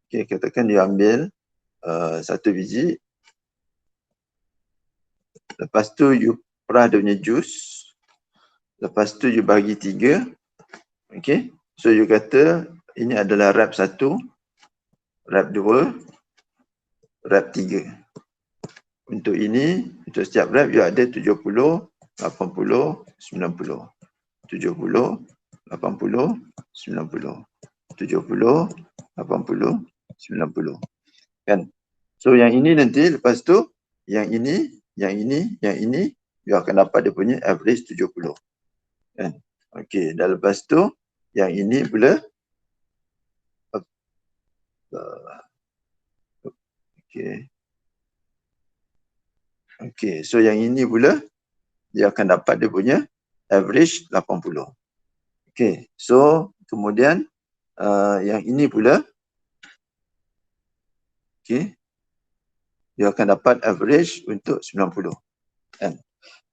Okay, katakan you ambil 1 biji, lepas tu you perah dia punya jus, lepas tu you bagi 3, okay. So you kata ini adalah rep 1, rep 2, rep 3. Untuk ini, untuk setiap rep you ada 70, 80, 90. 70, 80, 90. 70, 80, 90. Kan? So yang ini nanti lepas tu, yang ini, you akan dapat dia punya average 70. Kan? Okey, dan lepas tu, yang ini pula, okay. Okey, so yang ini pula dia akan dapat dia punya average 80. Okey, so kemudian yang ini pula okey, dia akan dapat average untuk 90 kan.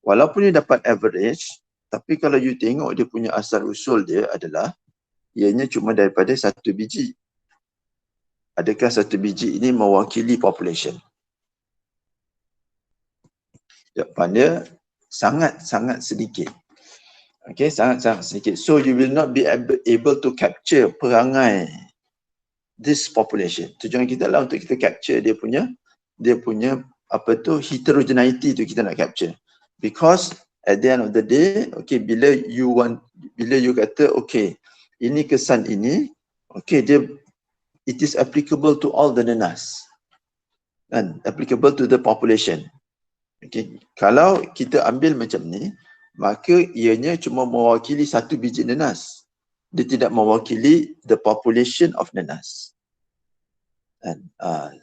Walaupun dia dapat average, tapi kalau you tengok dia punya asal usul dia adalah ianya cuma daripada satu biji. Adakah satu biji ini mewakili population? Jawapan dia sangat-sangat sedikit. Okay, sangat-sangat sedikit. So you will not be able to capture perangai this population. Tujuan kita adalah untuk kita capture dia punya apa tu, heterogeneity tu kita nak capture. Because at the end of the day, okay, bila you kata okay, ini kesan ini, okay, it is applicable to all the nenas and applicable to the population. Okay, kalau kita ambil macam ni, maka ianya cuma mewakili satu biji nenas. Dia tidak mewakili the population of nenas. And,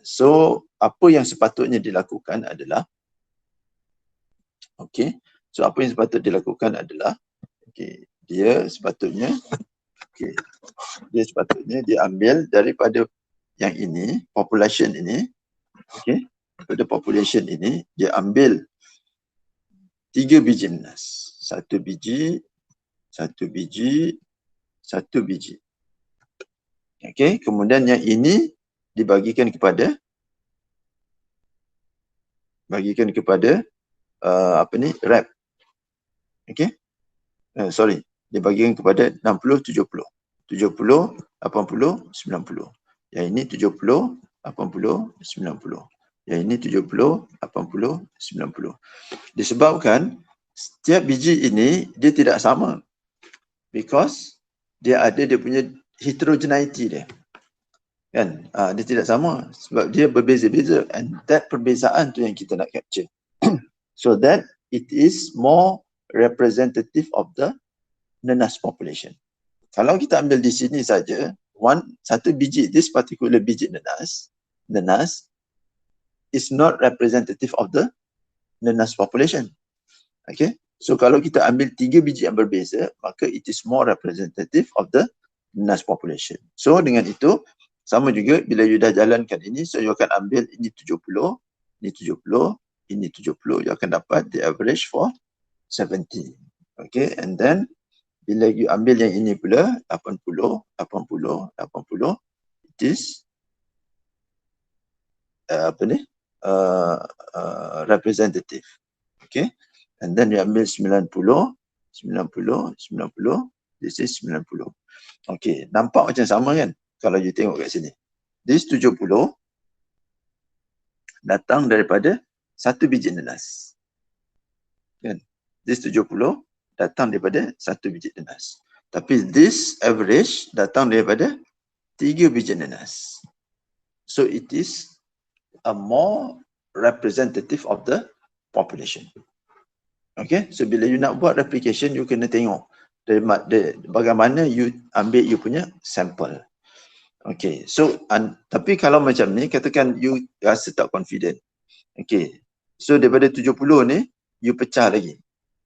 so apa yang sepatutnya dilakukan adalah, okay, so apa yang sepatutnya dilakukan adalah, okay, dia sepatutnya dia ambil daripada yang ini, population ini, okay, daripada population ini dia ambil 3 biji nenas. Satu biji. Okay, kemudian yang ini dibagikan kepada rep. Okay, dibagikan kepada 60, 70. 70, 80, 90. Yang ini 70, 80, 90. Yang ini 70, 80, 90. Disebabkan setiap biji ini dia tidak sama. Because dia ada dia punya heterogeneity dia. Kan? Dia tidak sama sebab dia berbeza-beza, and that perbezaan tu yang kita nak capture. So that it is more representative of the nenas population. Kalau kita ambil di sini saja, satu biji, this particular biji nenas is not representative of the nenas population. Okay, so kalau kita ambil 3 biji yang berbeza, maka it is more representative of the nenas population. So dengan itu, sama juga bila you dah jalankan ini, so you akan ambil ini 70, ini 70, ini 70, you akan dapat the average for 70. Okay, and then bila you ambil yang ini pula 80, 80, 80, it is representative. Okay, and then you ambil 90, 90, 90, this is 90. Okay, nampak macam sama kan kalau you tengok kat sini. This 70 datang daripada satu biji nenas. Kan? This 70 datang daripada satu biji nenas. Tapi this average datang daripada 3 biji nenas. So it is a more representative of the population. Okay, so bila you nak buat replication, you kena tengok bagaimana you ambil you punya sampel. Okay, so tapi kalau macam ni, katakan you rasa tak confident. Okay, so daripada 70 ni, you pecah lagi.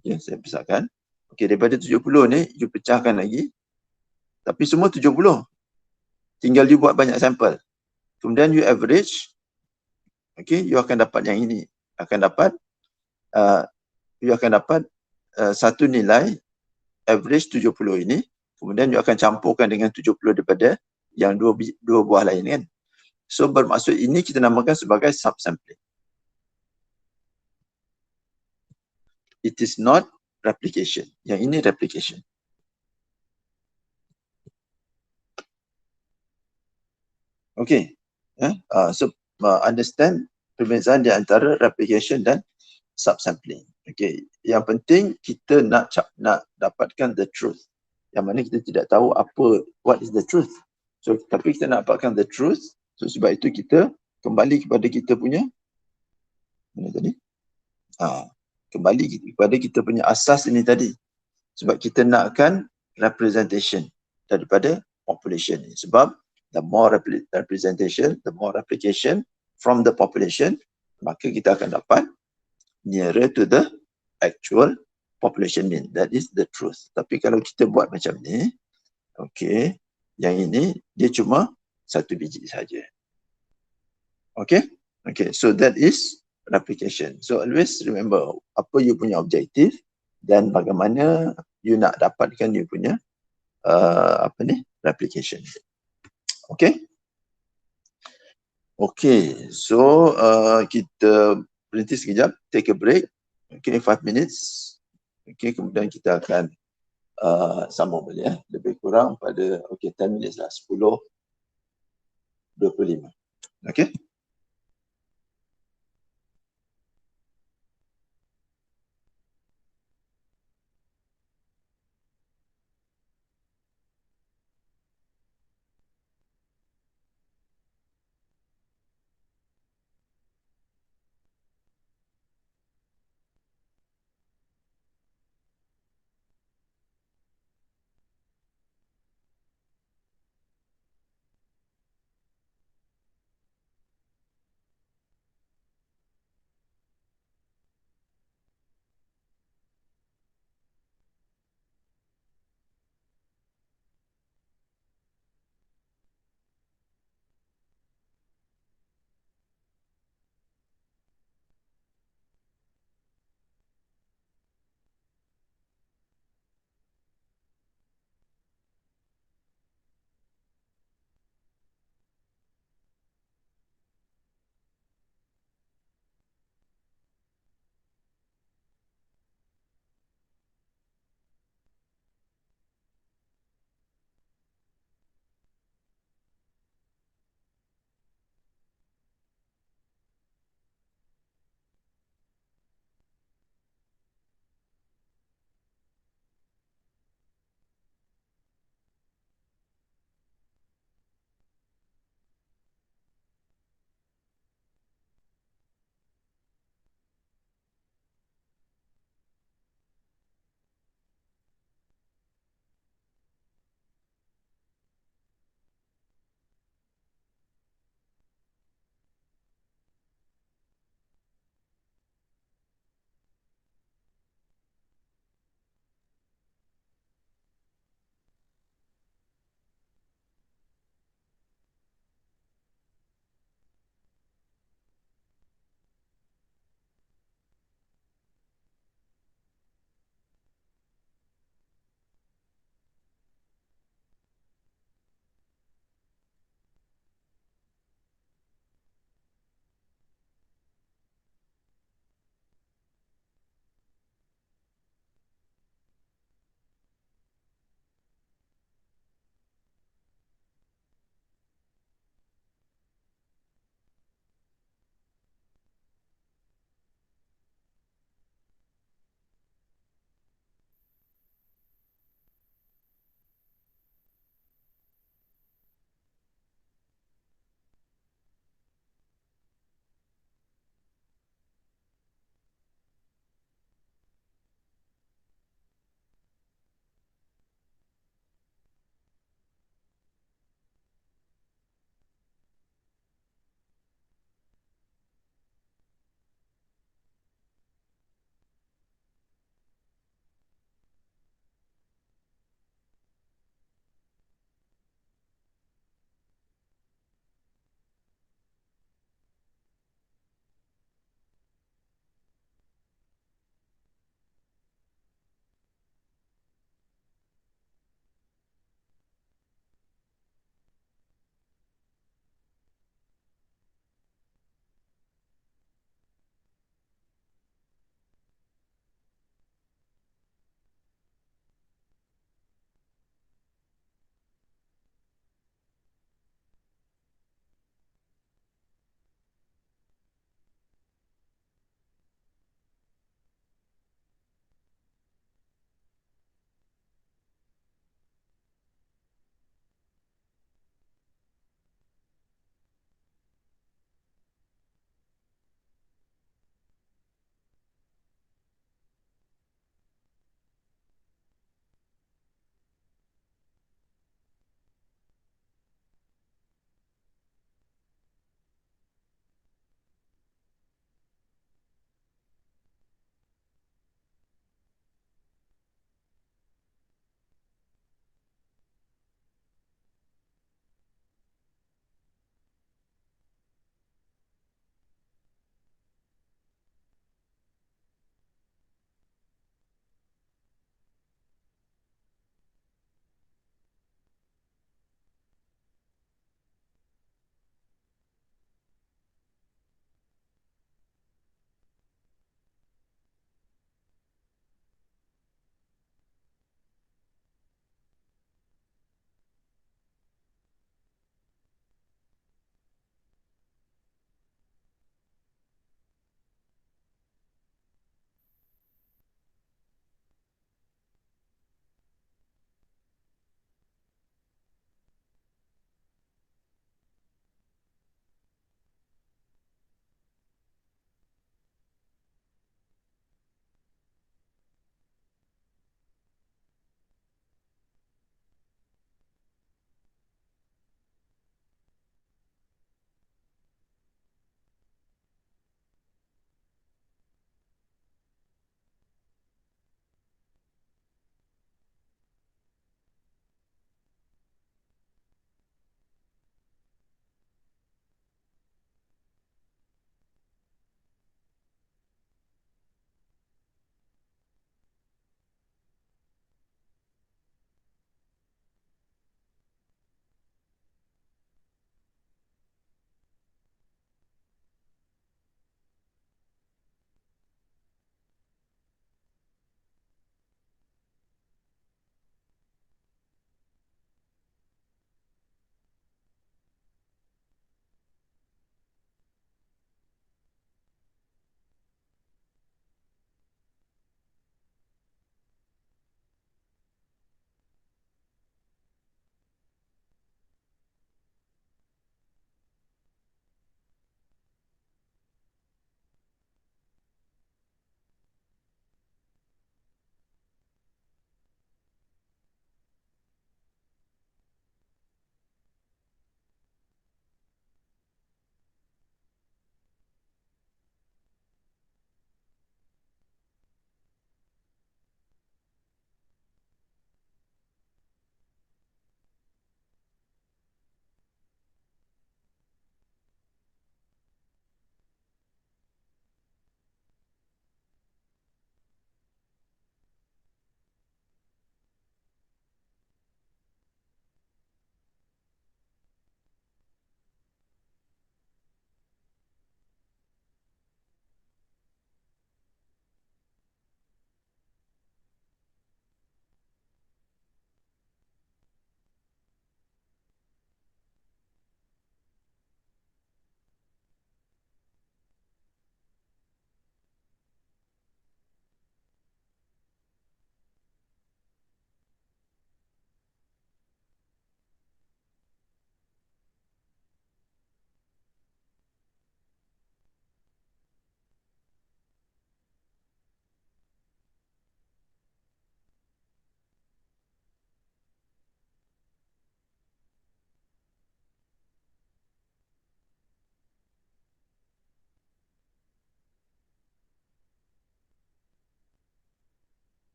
Okay, saya pisahkan. Okay, daripada 70 ni, you pecahkan lagi. Tapi semua 70. Tinggal you buat banyak sampel. Kemudian you average. Okay, you akan dapat yang ini. You akan dapat satu nilai average 70 ini. Kemudian you akan campurkan dengan 70 daripada yang dua buah lain kan. So bermaksud ini kita namakan sebagai subsampling. It is not replication. Yang ini replication. Okay. So understand perbezaan di antara replication dan subsampling. Okay. Yang penting kita nak dapatkan the truth. Yang mana kita tidak tahu what is the truth. So tapi kita nak dapatkan the truth. So sebab itu kita kembali kepada kita punya mana tadi? Kembali kepada kita punya asas ini tadi. Sebab kita nakkan representation daripada population ni. Sebab the more representation, the more replication from the population, maka kita akan dapat nearer to the actual population mean. That is the truth. Tapi kalau kita buat macam ni, okay, yang ini dia cuma satu biji saja. Okay, okay. So that is replication. So always remember apa you punya objektif dan bagaimana you nak dapatkan you punya replication. Okay. Okay, so kita berhenti sekejap, take a break. Okay, 5 minutes. Okay, kemudian kita akan sambung balik ya. Lebih kurang pada 10 minit lah, 10:25. Okay.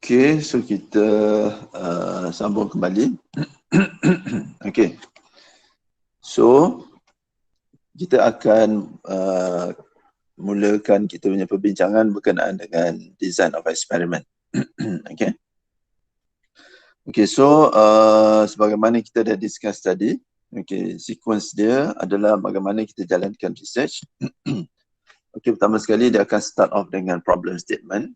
Okey, so kita sambung kembali. Okey. So kita akan mulakan kita punya perbincangan berkenaan dengan design of experiment. Okey. Okey, so sebagaimana kita dah discuss tadi, okey, sequence dia adalah bagaimana kita jalankan research. Okey, pertama sekali dia akan start off dengan problem statement.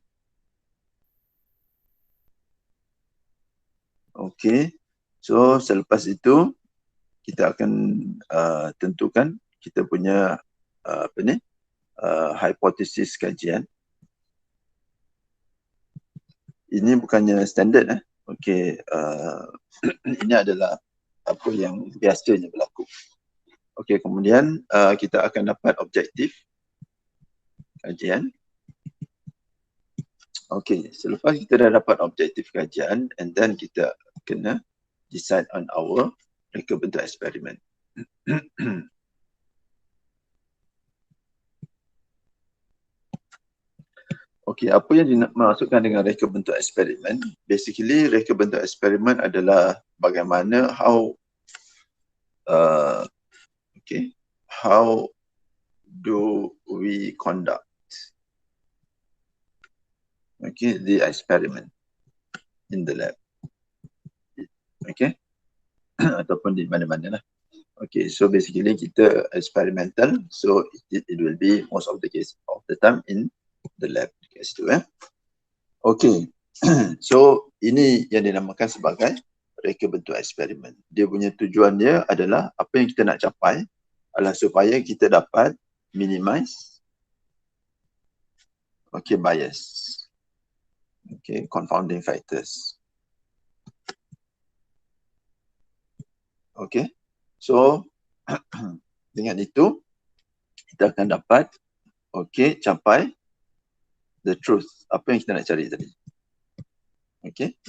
Okey, so selepas itu kita akan tentukan kita punya hipotesis kajian. Ini bukannya standard Okey, ini adalah apa yang biasanya berlaku. Okey, kemudian kita akan dapat objektif kajian. Okey, selepas kita dah dapat objektif kajian, and then kita kena decide on our reka bentuk eksperimen. Okey, apa yang dimaksudkan dengan reka bentuk eksperimen? Basically, reka bentuk eksperimen adalah bagaimana how do we conduct the experiment in the lab. Ataupun di mana-mana lah. Okay, so basically kita experimental, so it will be most of the case of the time in the lab case tu Okay, so ini yang dinamakan sebagai reka bentuk eksperimen. Dia punya tujuan dia adalah apa yang kita nak capai adalah supaya kita dapat minimize bias. Confounding factors. Okay, so dengan itu kita akan dapat capai the truth, apa yang kita nak cari tadi.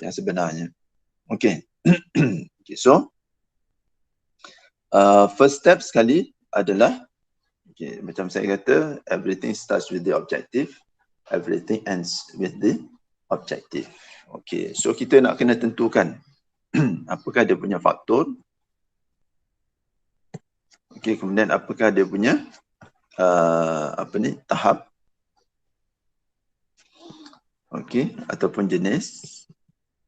Yang sebenarnya. Okay, so first step sekali adalah macam saya kata, everything starts with the objective, everything ends with the objective. Okay, so kita nak kena tentukan apakah dia punya faktor. Kemudian apakah dia punya tahap, ataupun jenis.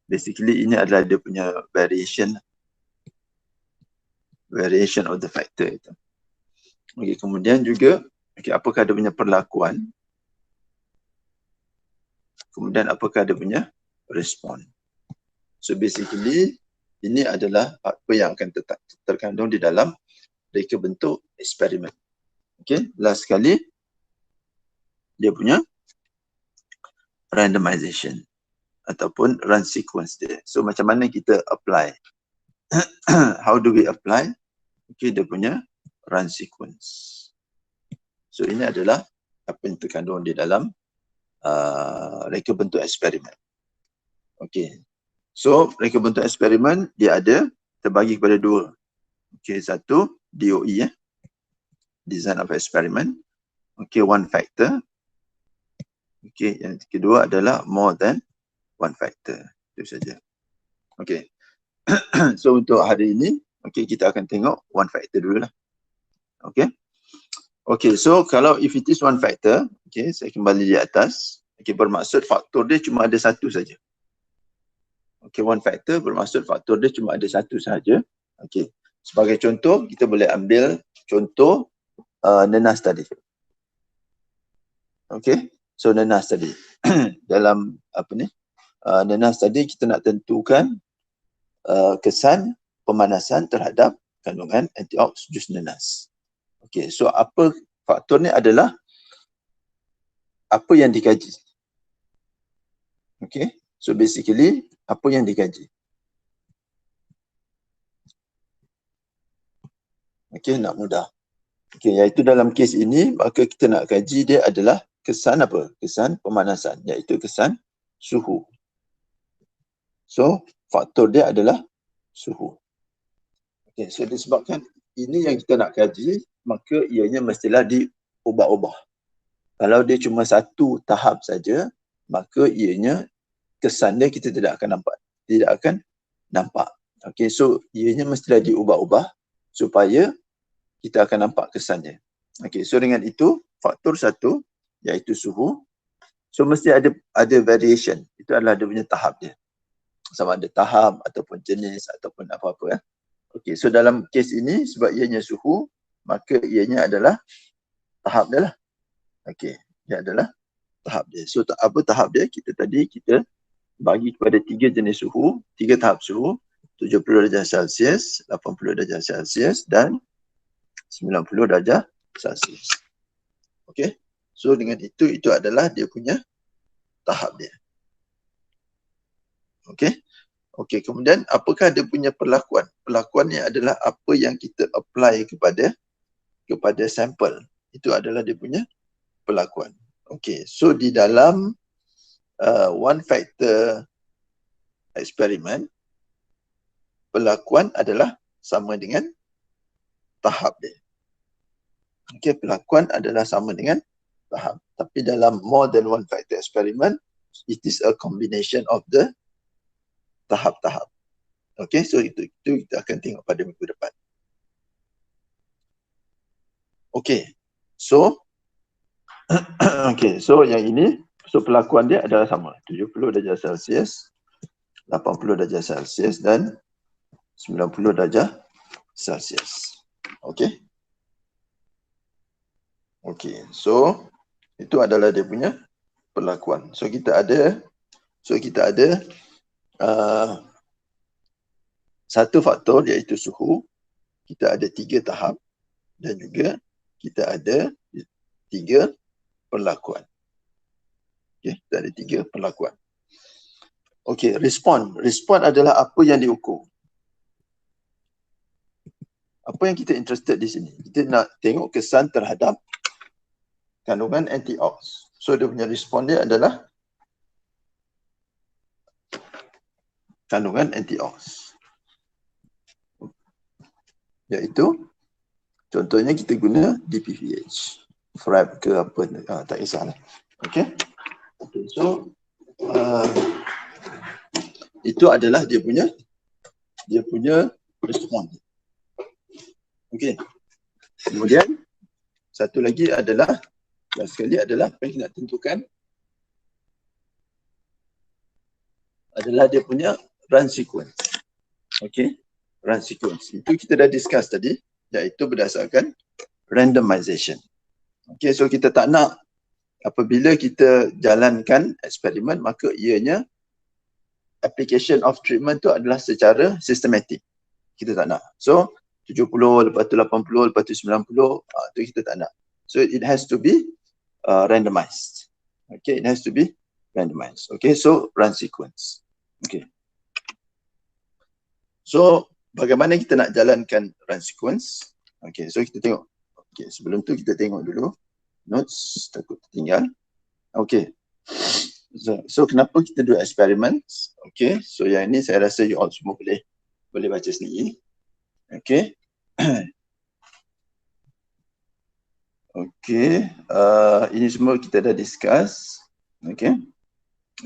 Basically ini adalah dia punya variation of the factor itu. Kemudian juga apakah dia punya perlakuan. Kemudian apakah dia punya respon. So basically ini adalah apa yang akan terkandung di dalam reka bentuk eksperimen. Last sekali dia punya randomization ataupun run sequence dia. So macam mana kita apply? How do we apply? Dia punya run sequence. So ini adalah apa yang terkandung di dalam reka bentuk eksperimen. So reka bentuk eksperimen dia ada terbagi kepada dua. Satu DOE design of experiment. One factor. Yang kedua adalah more than one factor. Itu saja. So untuk hari ini kita akan tengok one factor dulu lah. So kalau if it is one factor, saya kembali di atas. Bermaksud faktor dia cuma ada satu saja. One factor bermaksud faktor dia cuma ada satu saja. Sebagai contoh, kita boleh ambil contoh nenas tadi. So nenas tadi. Dalam nenas tadi kita nak tentukan kesan pemanasan terhadap kandungan antioksidan jus nenas. So apa faktor ni adalah apa yang dikaji. So basically apa yang dikaji. Nak mudah. Iaitu dalam kes ini, maka kita nak kaji dia adalah kesan apa? Kesan pemanasan, iaitu kesan suhu. So, faktor dia adalah suhu. So disebabkan ini yang kita nak kaji, maka ianya mestilah diubah-ubah. Kalau dia cuma satu tahap saja, maka ianya kesan dia kita tidak akan nampak. Okay, so ianya mestilah diubah-ubah supaya kita akan nampak kesannya. Okay, so dengan itu faktor satu iaitu suhu. So mesti ada variation. Itu adalah dia punya tahap dia. Sama ada tahap ataupun jenis ataupun apa-apa. Okay, so dalam kes ini sebab ianya suhu, maka ianya adalah tahap dia lah. Okay, ia adalah tahap dia. So apa tahap dia? Kita bagi kepada 3 jenis suhu, 3 tahap suhu, 70 darjah Celsius, 80 darjah Celsius dan 90 darjah Celsius. Okay. So dengan itu adalah dia punya tahap dia. Okay. Okay, kemudian apakah dia punya perlakuan? Perlakuannya adalah apa yang kita apply kepada sampel. Itu adalah dia punya perlakuan. Okay, so di dalam one factor eksperimen, perlakuan adalah sama dengan tahap dia. Okay, perlakuan adalah sama dengan tahap. Tapi dalam more than one factor experiment, it is a combination of the tahap-tahap. Okay, so itu kita akan tengok pada minggu depan. Okay, so okay, so yang ini, so perlakuan dia adalah sama. 70 darjah Celsius, 80 darjah Celsius dan 90 darjah Celsius. Okay. Okay, so itu adalah dia punya perlakuan. So kita ada satu faktor iaitu suhu, kita ada 3 tahap dan juga kita ada 3 perlakuan. Okay, kita ada 3 perlakuan. Okay, respon. Respon adalah apa yang diukur. Apa yang kita interested di sini? Kita nak tengok kesan terhadap kandungan antiox. So dia punya respon dia adalah kandungan antiox. Iaitu contohnya kita guna DPPH. FRAP ke apa, tak kisahlah. Okay. Okay, so itu adalah dia punya respon. Okay. Kemudian satu lagi adalah apa yang kita nak tentukan adalah dia punya run sequence. Okay, run sequence. Itu kita dah discuss tadi, iaitu berdasarkan randomization. Okay, so kita tak nak apabila kita jalankan eksperimen, maka ianya application of treatment tu adalah secara sistematik. Kita tak nak. So 70, lepas tu 80, lepas tu 90, tu kita tak nak. So it has to be randomized. Okay, it has to be randomized. Okay, so run sequence. Okay. So bagaimana kita nak jalankan run sequence? Okay, so kita tengok. Okay, sebelum tu kita tengok dulu notes, takut tertinggal. Okay. So kenapa kita do experiments? Okay, so yang ini saya rasa you all semua boleh baca sendiri. Okay. Okay, ini semua kita dah discuss. Okay,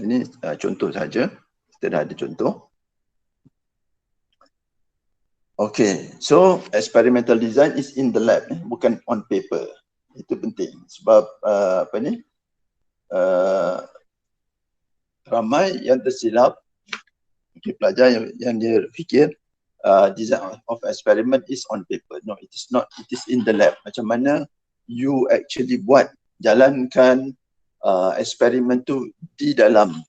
ini contoh saja. Kita dah ada contoh. Okay, so experimental design is in the lab, bukan on paper. Itu penting sebab ramai yang tersilap. Okay, pelajar yang dia fikir design of experiment is on paper. No, it is not. It is in the lab. Macam mana you actually jalankan eksperimen tu di dalam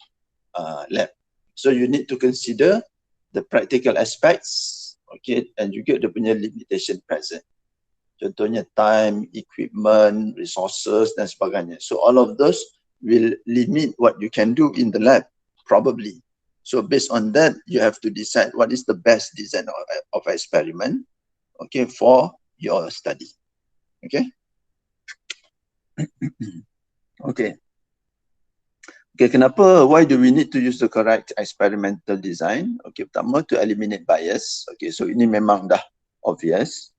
lab. So you need to consider the practical aspects, okay, and juga dia punya limitation present. Contohnya time, equipment, resources dan sebagainya. So all of those will limit what you can do in the lab, probably. So based on that, you have to decide what is the best design of experiment, okay, for your study. Okay. Okay. Okay, kenapa? Why do we need to use the correct experimental design? Okay, pertama to eliminate bias. Okay, so ini memang dah obvious.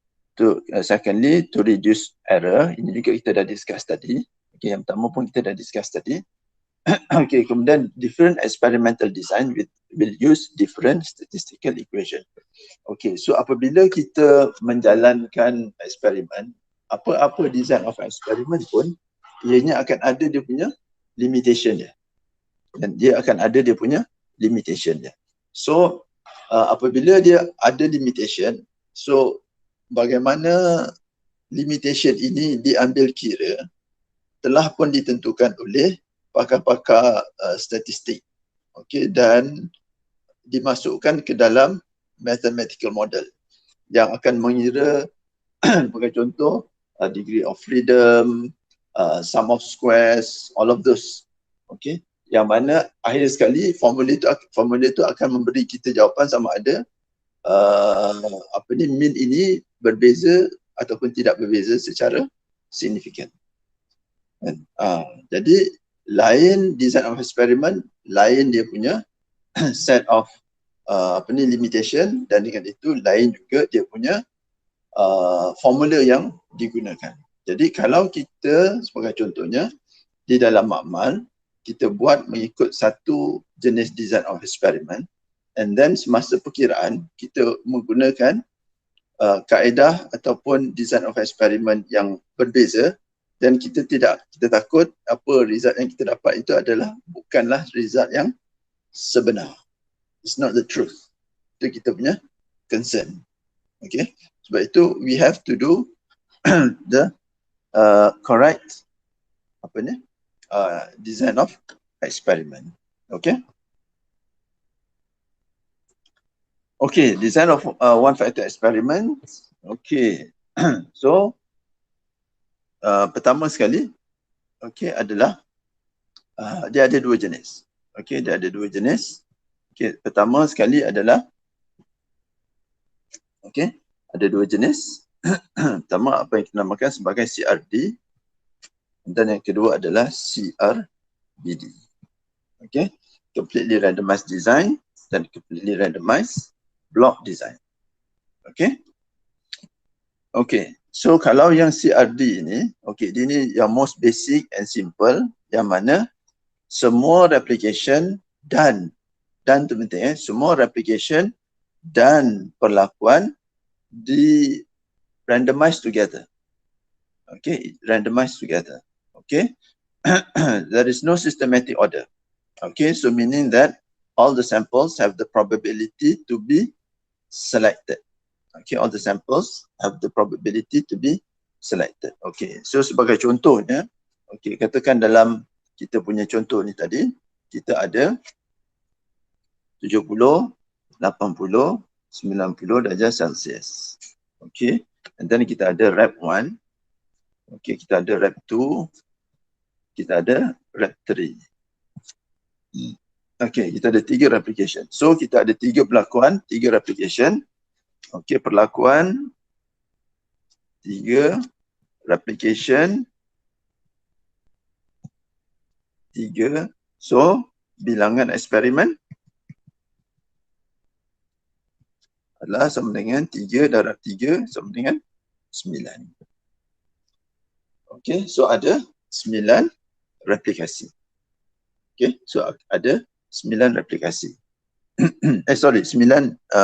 Secondly, to reduce error. Ini juga kita dah discuss tadi. Okay, yang pertama pun kita dah discuss tadi. Okay, kemudian different experimental design will use different statistical equation. Okay, so apabila kita menjalankan eksperimen, apa-apa design of experiment pun, ianya akan ada dia punya limitation dia. Dan dia akan ada dia punya limitation dia. So, apabila dia ada limitation, so bagaimana limitation ini diambil kira telah pun ditentukan oleh pakar-pakar statistik, okay, dan dimasukkan ke dalam mathematical model yang akan mengira sebagai contoh degree of freedom, sum of squares, all of those, okay, yang mana akhir sekali formula itu akan memberi kita jawapan sama ada mean ini berbeza ataupun tidak berbeza secara signifikan. Jadi lain design of experiment, lain dia punya set of limitation, dan dengan itu lain juga dia punya formula yang digunakan. Jadi kalau kita sebagai contohnya di dalam makmal kita buat mengikut satu jenis design of experiment, and then semasa perkiraan kita menggunakan kaedah ataupun design of experiment yang berbeza, dan kita takut apa result yang kita dapat itu bukanlah result yang sebenar. It's not the truth. Itu kita punya concern. Okay. Sebab itu we have to do the correct design of experiment. Okay. Okay, design of one factor experiment. Okay. So pertama sekali, okay, adalah dia ada dua jenis. Okay, dia ada dua jenis. Okay, pertama sekali adalah, okay, ada dua jenis. Pertama apa yang kita namakan sebagai CRD, dan yang kedua adalah CRBD. Okay, completely randomized design dan completely randomized block design. Okay. Okay. So kalau yang CRD ini, okay, ini yang most basic and simple, yang mana semua replication dan tu penting, semua replication dan perlakuan di randomized together. Okay, randomized together. Okay. There is no systematic order. Okay, so meaning that all the samples have the probability to be selected. Okay, all the samples have the probability to be selected. Okay, so sebagai contohnya, okay, katakan dalam kita punya contoh ni tadi, kita ada 70, 80, 90 darjah Celsius. Okay, and then kita ada rep 1, okay, kita ada rep 2, kita ada rep 3. Okay, kita ada 3 replication. So kita ada 3 perlakuan, 3 replication. Okay, perlakuan 3, replication 3. So bilangan eksperimen adalah sama dengan 3 darab 3 sama dengan 9. Okay, so ada 9 replikasi. Okay, so ada 9 replikasi. 9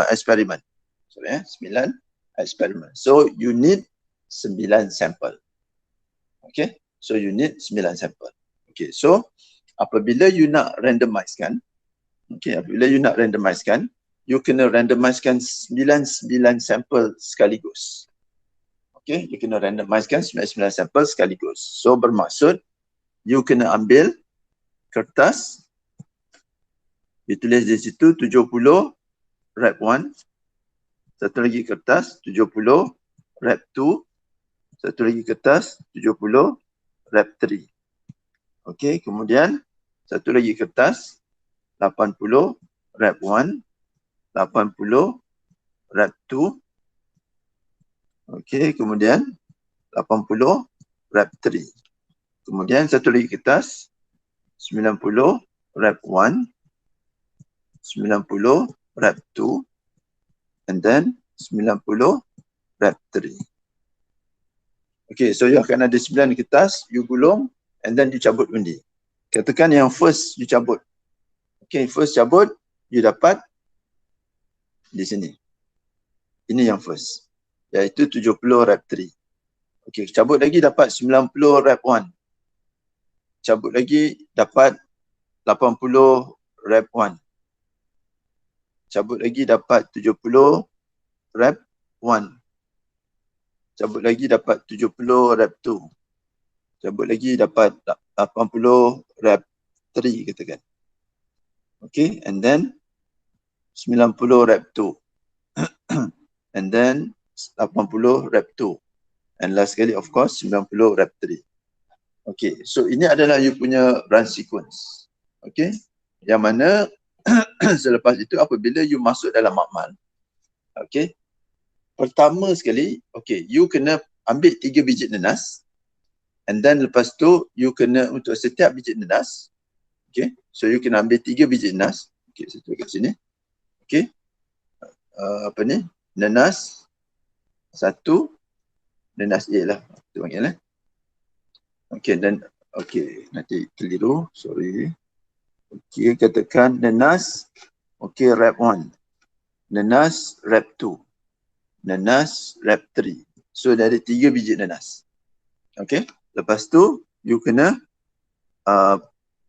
eksperimen. Sorry, 9 eksperimen. So you need 9 sampel. Okay, so you need 9 sampel. Okay, so apabila you nak randomizekan, okay, apabila you nak randomizekan, you kena randomizekan 9 sampel sekaligus. Okay, you kena randomizekan 9 sampel sekaligus. So bermaksud you kena ambil kertas, ditulis di situ 70 rep 1, satu lagi kertas 70 rep 2, satu lagi kertas 70 rep 3. Okey, kemudian satu lagi kertas 80 rep 1, 80 rep 2. Okey, kemudian 80 rep 3. Kemudian satu lagi kertas 90 rep 1, 90 rep 2, and then 90 rep 3. Okay, so you akan ada 9 kertas, you gulung, and then you cabut undi. Katakan yang first you cabut. Okay, first cabut, you dapat di sini. Ini yang first. Iaitu 70 rep 3. Okay, cabut lagi dapat 90 rep 1. Cabut lagi dapat 80 rep 1. Cabut lagi dapat 70 rep 1. Cabut lagi dapat 70 rep 2. Cabut lagi dapat 80 rep 3 katakan. Okay, and then 90 rep 2. And then 80 rep 2. And last sekali of course 90 rep 3. Okay, so ini adalah you punya run sequence. Okay, yang mana selepas itu apabila you masuk dalam makmal. Okay, pertama sekali, okay, you kena ambil 3 biji nenas. And then lepas tu, you kena untuk setiap biji nenas. Okay, so you kena ambil 3 biji nenas. Okay, saya tulis kat sini. Okay, apa ni? Nenas 1, nenas A lah. Kita panggil lah. Okay, dan okay, nanti keliru, sorry. Okay, katakan nenas, okay, rep 1. Nenas, rep 2. Nenas, rep 3. So, dia ada 3 biji nenas. Okay, lepas tu, you kena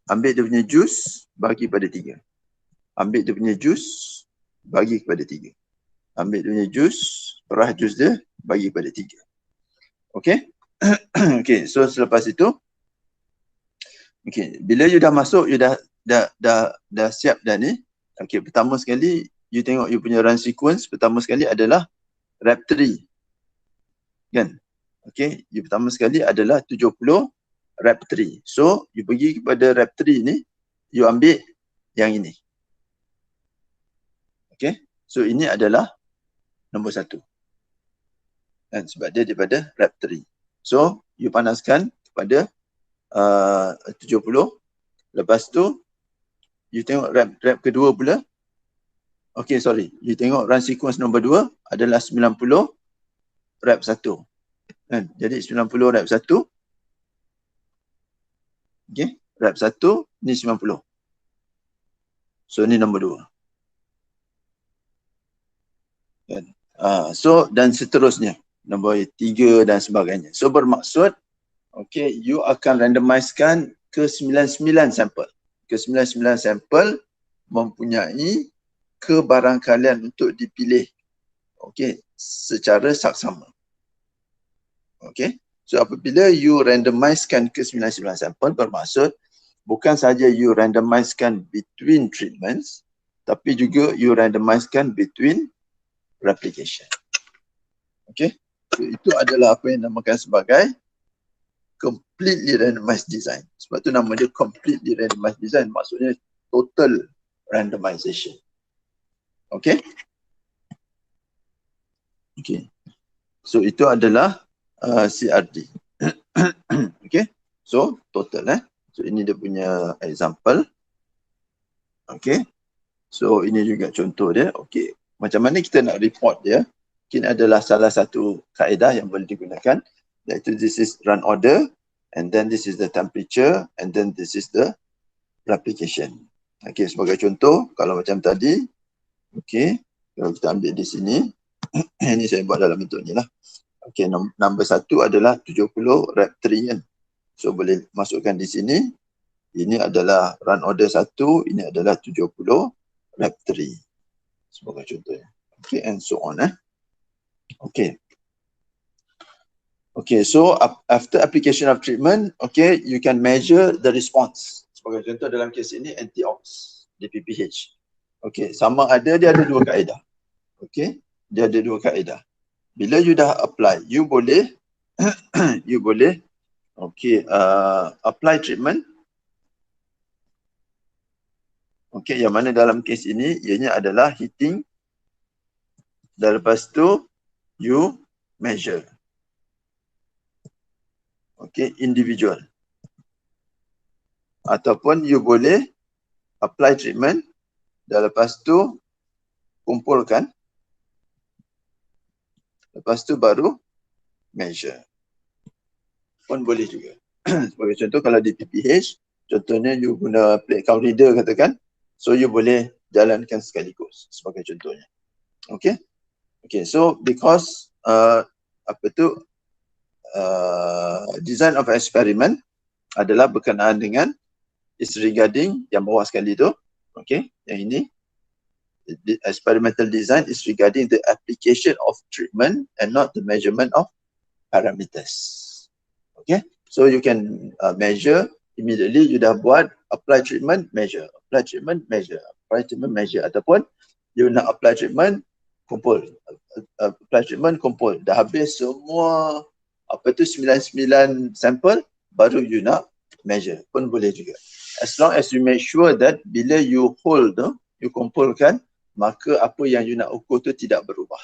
ambil dia punya jus, bagi pada 3. Ambil dia punya jus, bagi kepada 3. Ambil dia punya jus, perah jus dia, bagi pada 3. Okay, okay, so selepas itu, okay, bila you dah masuk, you dah siap dah ni. Okay, pertama sekali, you tengok you punya run sequence, pertama sekali adalah rep 3. Kan? Okay, you pertama sekali adalah 70 rep 3. So, you pergi kepada rep 3 ni, you ambil yang ini. Okay, so ini adalah nombor 1. Dan sebab dia daripada rep 3. So, you panaskan kepada 70. Lepas tu, you tengok rep kedua pula. Okay, sorry. You tengok run sequence nombor 2 adalah 90 rep 1. Kan? Jadi 90 rep 1. Okay, rep 1 ni 90. So ni nombor 2. Kan? So dan seterusnya. Nombor 3 dan sebagainya. So bermaksud, okay, you akan randomizekan ke 99 sampel. Ke 99 sampel mempunyai kebarangkalian untuk dipilih, okay, secara saksama. Okay, so apabila you randomizekan ke 99 sampel, bermaksud bukan sahaja you randomizekan between treatments, tapi juga you randomizekan between replication. Okay, so itu adalah apa yang dinamakan sebagai completely randomized design. Sebab tu nama dia completely randomized design, maksudnya total randomization. Okay. Okay. So itu adalah CRD. Okay. So total So ini dia punya example. Okay. So ini juga contoh dia. Okay. Macam mana kita nak report dia? Mungkin adalah salah satu kaedah yang boleh digunakan. Iaitu this is run order, and then this is the temperature, and then this is the replication. Okay, sebagai contoh, kalau macam tadi, okay, kalau kita ambil di sini, ini saya buat dalam bentuk ni lah. Okay, number 1 adalah 70 rep 3 kan. So boleh masukkan di sini. Ini adalah run order 1, ini adalah 70 rep 3. Sebagai contohnya. Okay, and so on. Okay. Okay, so after application of treatment, okay, you can measure the response. Sebagai contoh dalam kes ini antiox di PPH. Okay, sama ada dia ada 2 kaedah. Okay, dia ada 2 kaedah. Bila you dah apply, you boleh okay, apply treatment. Okay, yang mana dalam kes ini ianya adalah heating. Dan lepas tu you measure. Okay, individual. Ataupun you boleh apply treatment dan lepas tu kumpulkan. Lepas tu baru measure. Pun boleh juga. Sebagai contoh kalau di PPH, Contohnya you guna plate count reader katakan. So you boleh jalankan sekaligus sebagai contohnya. Okay. Okay, so because design of experiment adalah berkenaan dengan is regarding yang bawah sekali tu. Okay, yang ini the experimental design is regarding the application of treatment and not the measurement of parameters. Okay, so you can measure immediately. You dah buat apply treatment, measure, apply treatment, measure, apply treatment, measure, ataupun you nak apply treatment, kumpul, apply treatment, kumpul. Dah habis semua 99 sampel, baru you nak measure pun boleh juga. As long as you make sure that bila you hold tu, you kumpulkan, maka apa yang you nak ukur tu tidak berubah.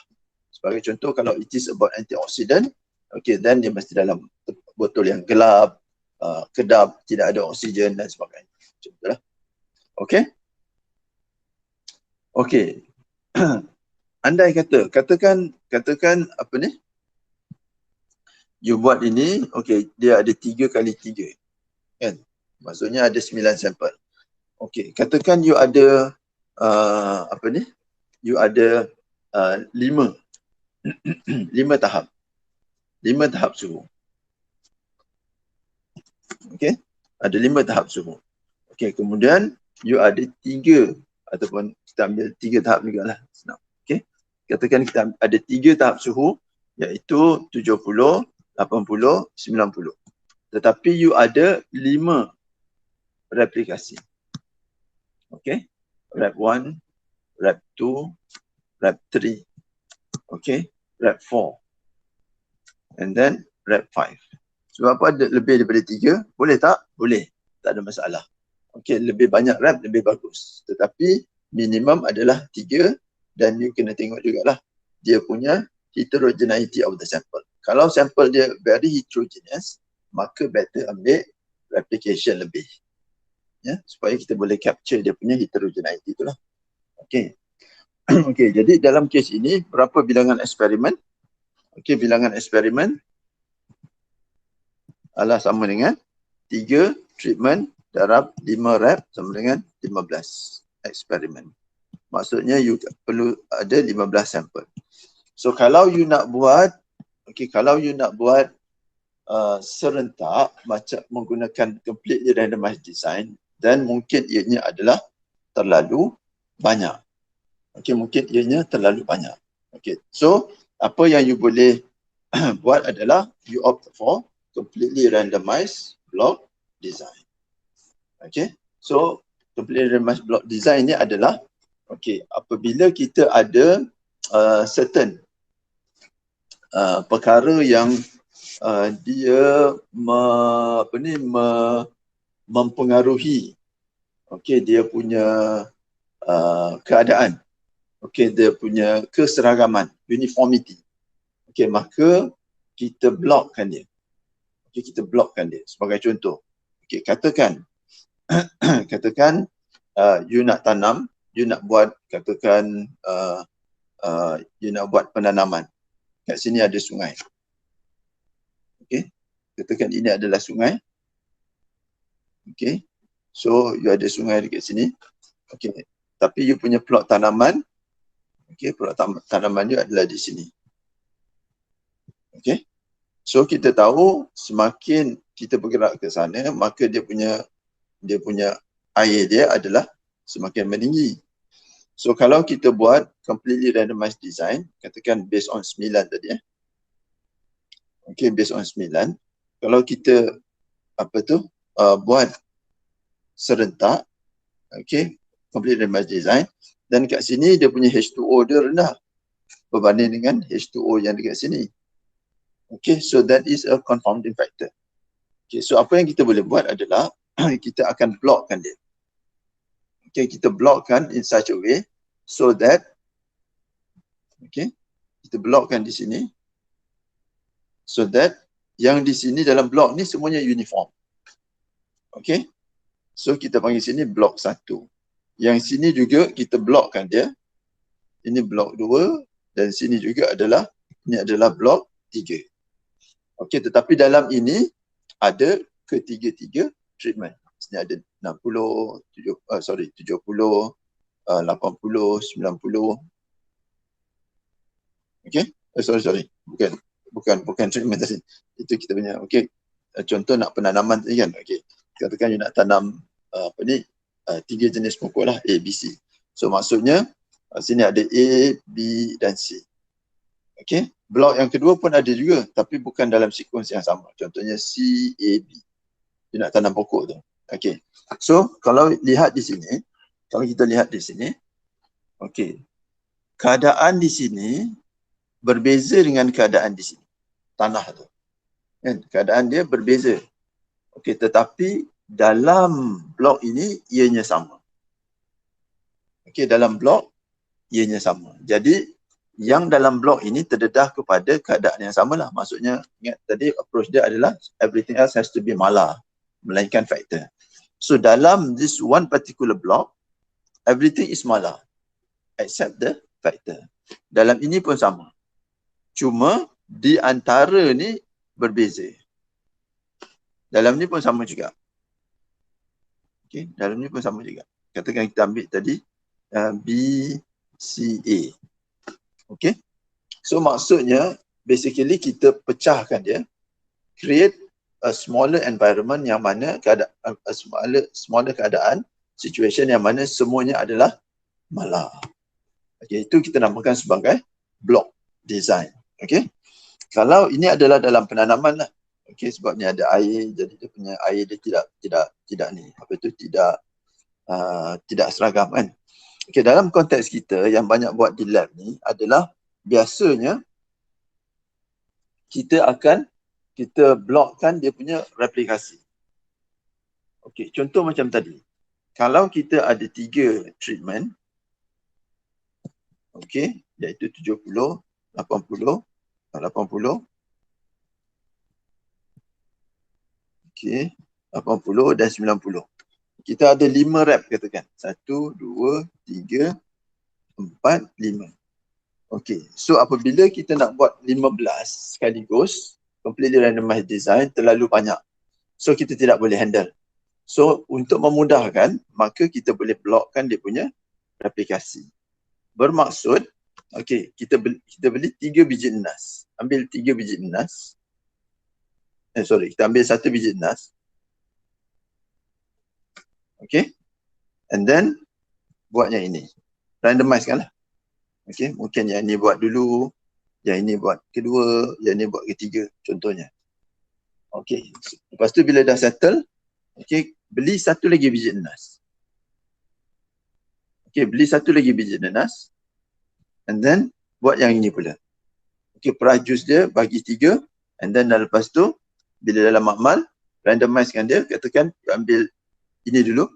Sebagai contoh, kalau it is about antioxidant, okay, then dia mesti dalam botol yang gelap, kedap, tidak ada oksigen dan sebagainya. Contohlah. Okay. Okay. Andai katakan apa ni? You buat ini, okay, dia ada 3 kali 3. Kan? Maksudnya ada 9 sampel. Okay, katakan you ada you ada 5 tahap. 5 tahap suhu. Okay, ada 5 tahap suhu. Okay, kemudian you ada 3 ataupun kita ambil 3 tahap juga lah. Senang. Okay, katakan kita ada 3 tahap suhu, iaitu 70, 80, 90. Tetapi you ada 5 replikasi. Okay, rep 1, rep 2, rep 3, okay, rep 4, and then rep 5. Sebab apa ada lebih daripada 3? Boleh tak? Boleh, tak ada masalah. Okay, lebih banyak rep lebih bagus. Tetapi minimum adalah 3, dan you kena tengok jugalah dia punya heterogeneity of the sample. Kalau sampel dia very heterogeneous, maka better ambil replication lebih. Ya, supaya kita boleh capture dia punya heterogeneity itulah. Okey. Okey, jadi dalam kes ini berapa bilangan eksperimen? Okey, bilangan eksperimen adalah sama dengan 3 treatment darab 5 rep sama dengan 15 eksperimen. Maksudnya you perlu ada 15 sampel. So kalau you nak buat, okey, kalau you nak buat serentak macam menggunakan completely randomized design, dan mungkin ianya adalah terlalu banyak. Okey, mungkin ianya terlalu banyak. Okey, so apa yang you boleh buat adalah you opt for completely randomized block design. Okey, so completely randomized block design ni adalah, okey, apabila kita ada certain perkara yang dia mempengaruhi, okey, dia punya keadaan, okey, dia punya keseragaman, uniformity. Okey, maka kita blockkan dia. Okey, kita blockkan dia. Sebagai contoh, okey, katakan you nak tanam, you nak buat, katakan you nak buat penanaman. Kat sini ada sungai. Okey, katakan ini adalah sungai. Okay, so you ada sungai dekat sini. Okay, tapi you punya plot tanaman, okay, plot tanaman you adalah di sini. Okay, so kita tahu semakin kita bergerak ke sana, maka dia punya air dia adalah semakin meninggi. So kalau kita buat completely randomized design, katakan based on 9 tadi okay, based on 9, kalau kita buat serentak, okay, complete randomized design, dan kat sini dia punya H2O dia rendah berbanding dengan H2O yang dekat sini. Okay, so that is a confounding factor. Okay, so apa yang kita boleh buat adalah kita akan blockkan dia. Okay, kita blockkan in such a way so that, okay, kita blockkan di sini so that yang di sini dalam blok ni semuanya uniform. Okay, so kita panggil sini blok 1. Yang sini juga kita blockkan dia. Ini blok 2 dan sini juga ini adalah blok 3. Okay, tetapi dalam ini ada ketiga-tiga treatment. sini ada 60, 70, 80, 90. Okey. Sorry. Bukan treatment tadi. Itu kita punya. Okey. Contoh nak penanaman tadi kan. Okey. Katakan you nak tanam 3 jenis pokok lah, A, B, C. So maksudnya sini ada A, B dan C. Okey. Blok yang kedua pun ada juga tapi bukan dalam sekuens yang sama. Contohnya C, A, B. You nak tanam pokok tu. Okey. So kalau lihat di sini, okey. Keadaan di sini berbeza dengan keadaan di sini. Tanah tu. Kan? Keadaan dia berbeza. Okey, tetapi dalam blok ini ianya sama. Okey, dalam blok ianya sama. Jadi yang dalam blok ini terdedah kepada keadaan yang sama lah. Maksudnya, ingat tadi approach dia adalah everything else has to be malar, melainkan factor. So dalam this one particular block, everything is malar except the factor. Dalam ini pun sama. Cuma di antara ni berbeza. Dalam ni pun sama juga. Okey, dalam ni pun sama juga. Katakan kita ambil tadi B, C, A. Okey. So maksudnya basically kita pecahkan dia, create a smaller environment yang mana keadaan smaller keadaan, situation yang mana semuanya adalah malar. Okey, itu kita namakan sebagai block design. Okey. Kalau ini adalah dalam penanaman lah. Okey, sebab ni ada air, jadi dia punya air dia tidak ni, apa itu tidak seragam kan. Okey, dalam konteks kita yang banyak buat di lab ni adalah biasanya kita blokkan dia punya replikasi. Okey, contoh macam tadi. Kalau kita ada 3 treatment, okey, iaitu 70, 80, 80. Okey, 80 dan 90. Kita ada 5 rep katakan. 1, 2, 3, 4, 5. Okey, so apabila kita nak buat 15 sekaligus, completely randomized design terlalu banyak. So kita tidak boleh handle. So untuk memudahkan, maka kita boleh blokkan dia punya replikasi. Bermaksud, okey, kita beli 3 biji emas. Ambil 3 biji emas. Kita ambil 1 biji emas. Okay. And then buat yang ini. Randomize kan lah. Okay. Mungkin yang ini buat dulu. Yang ini buat kedua. Yang ini buat ketiga. Contohnya. Okay. Lepas tu bila dah settle. Okay. Beli 1 lagi biji emas. Okay. Beli 1 lagi biji emas. And then buat yang ini pula. Okay. Produce dia bagi 3. And then dah lepas tu. Bila dalam makmal, randomizekan dia, katakan ambil ini dulu.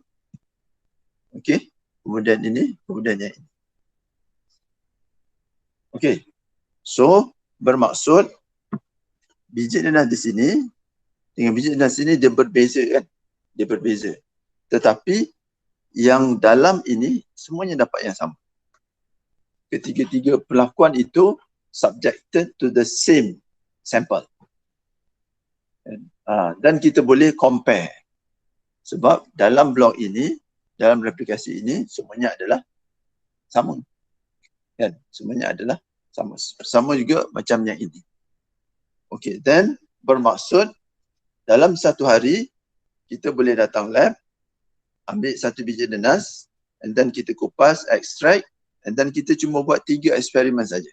Okey. Kemudian ini, kemudian yang ini. Okey. So, bermaksud biji nanas di sini dengan biji nanas sini dia berbeza kan? Dia berbeza. Tetapi yang dalam ini semuanya dapat yang sama. Ketiga-tiga perlakuan itu subjected to the same sample. Dan kita boleh compare sebab dalam blok ini, dalam replikasi ini semuanya adalah sama kan, semuanya adalah sama juga macam yang ini. Okey, then bermaksud dalam satu hari kita boleh datang lab, ambil 1 biji nanas and then kita kupas, extract and then kita cuma buat 3 eksperimen saja.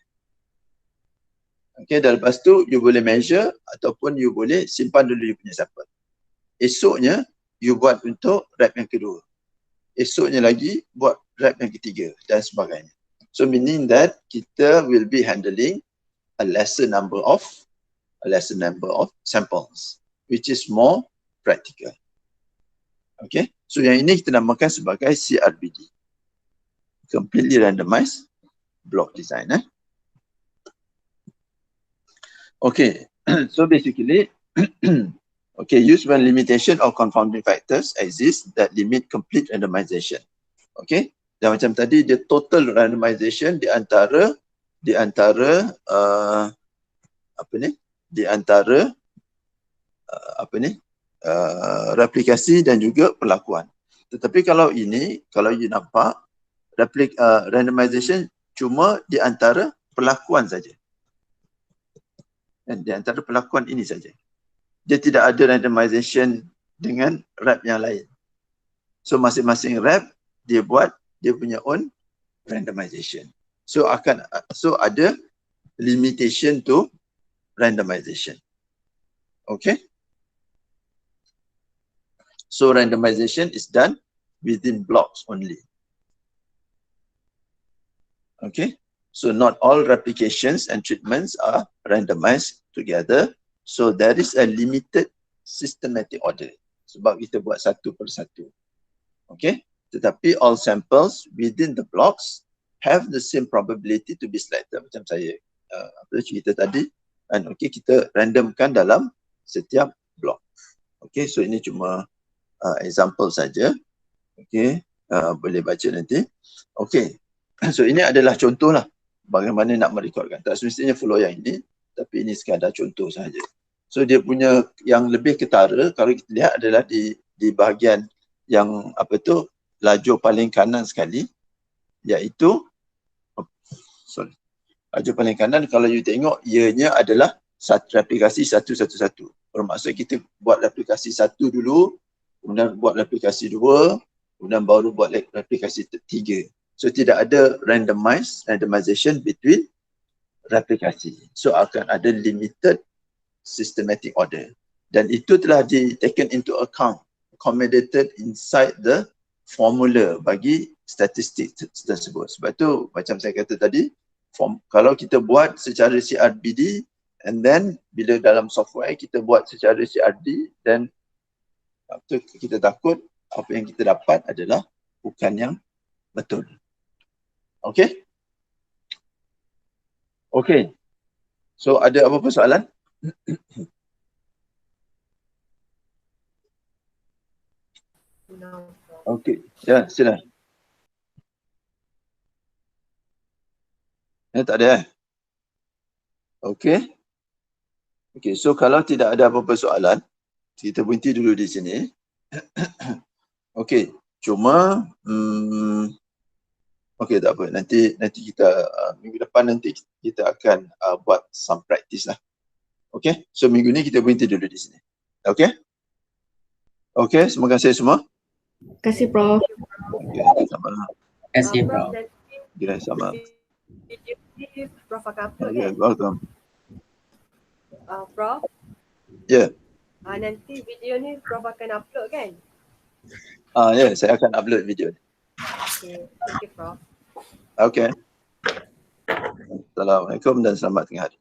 Okay, dan lepas tu you boleh measure ataupun you boleh simpan dulu you punya sampel. Esoknya you buat untuk rep yang kedua. Esoknya lagi buat rep yang ketiga dan sebagainya. So meaning that kita will be handling a lesser number of samples which is more practical. Okay, so yang ini kita namakan sebagai CRBD. Completely randomized block design. Okay, so basically, okay, use when limitation or confounding factors exist that limit complete randomization. Okay, dan macam tadi dia total randomization di antara replikasi dan juga perlakuan. Tetapi kalau ini, kalau you nampak, randomization cuma di antara perlakuan saja. Dan di antara perlakuan ini saja. Dia tidak ada randomization dengan rep yang lain. So masing-masing rep dia buat dia punya own randomization. So ada limitation to randomization. Okay? So randomization is done within blocks only. Okay? So not all replications and treatments are randomized together. So there is a limited systematic order. Sebab kita buat satu per satu. Okay? Tetapi all samples within the blocks have the same probability to be selected. Macam saya cerita tadi. And okay, kita randomkan dalam setiap block. Okay, so ini cuma example saja. Okay, boleh baca nanti. Okay, so ini adalah contoh lah bagaimana nak merekodkan. Tak semestinya follow yang ini, tapi ini sekadar contoh sahaja. So dia punya yang lebih ketara kalau kita lihat adalah di bahagian yang lajur paling kanan sekali, iaitu lajur paling kanan kalau you tengok ianya adalah replikasi 111. Bermaksud kita buat replikasi 1 dulu, kemudian buat replikasi 2, kemudian baru buat replikasi 3. So tidak ada randomization between replikasi. So akan ada limited systematic order. Dan itu telah taken into account, accommodated inside the formula bagi statistik tersebut. Sebab tu macam saya kata tadi, kalau kita buat secara CRBD and then bila dalam software kita buat secara CRD, dan kita takut apa yang kita dapat adalah bukan yang betul. Okay? Okay. So ada apa-apa soalan? No. Okay. Ya, sila. Tak ada. Okay. Okay, so kalau tidak ada apa-apa soalan, kita berhenti dulu di sini. Okay, cuma okay, tak apa. Nanti kita minggu depan nanti kita akan buat some practice lah. Okay, so minggu ni kita berhenti dulu di sini. Okay? Okay, terima kasih semua. Terima kasih Prof. Okay, sama. Terima kasih, Prof. Kira sama. Prof akan upload Okay, kan? welcome. Prof? Ya. Nanti video ni Prof akan upload kan? Ya, saya akan upload video. Okay, thank you Prof. Okay. Assalamualaikum dan selamat tengah hari.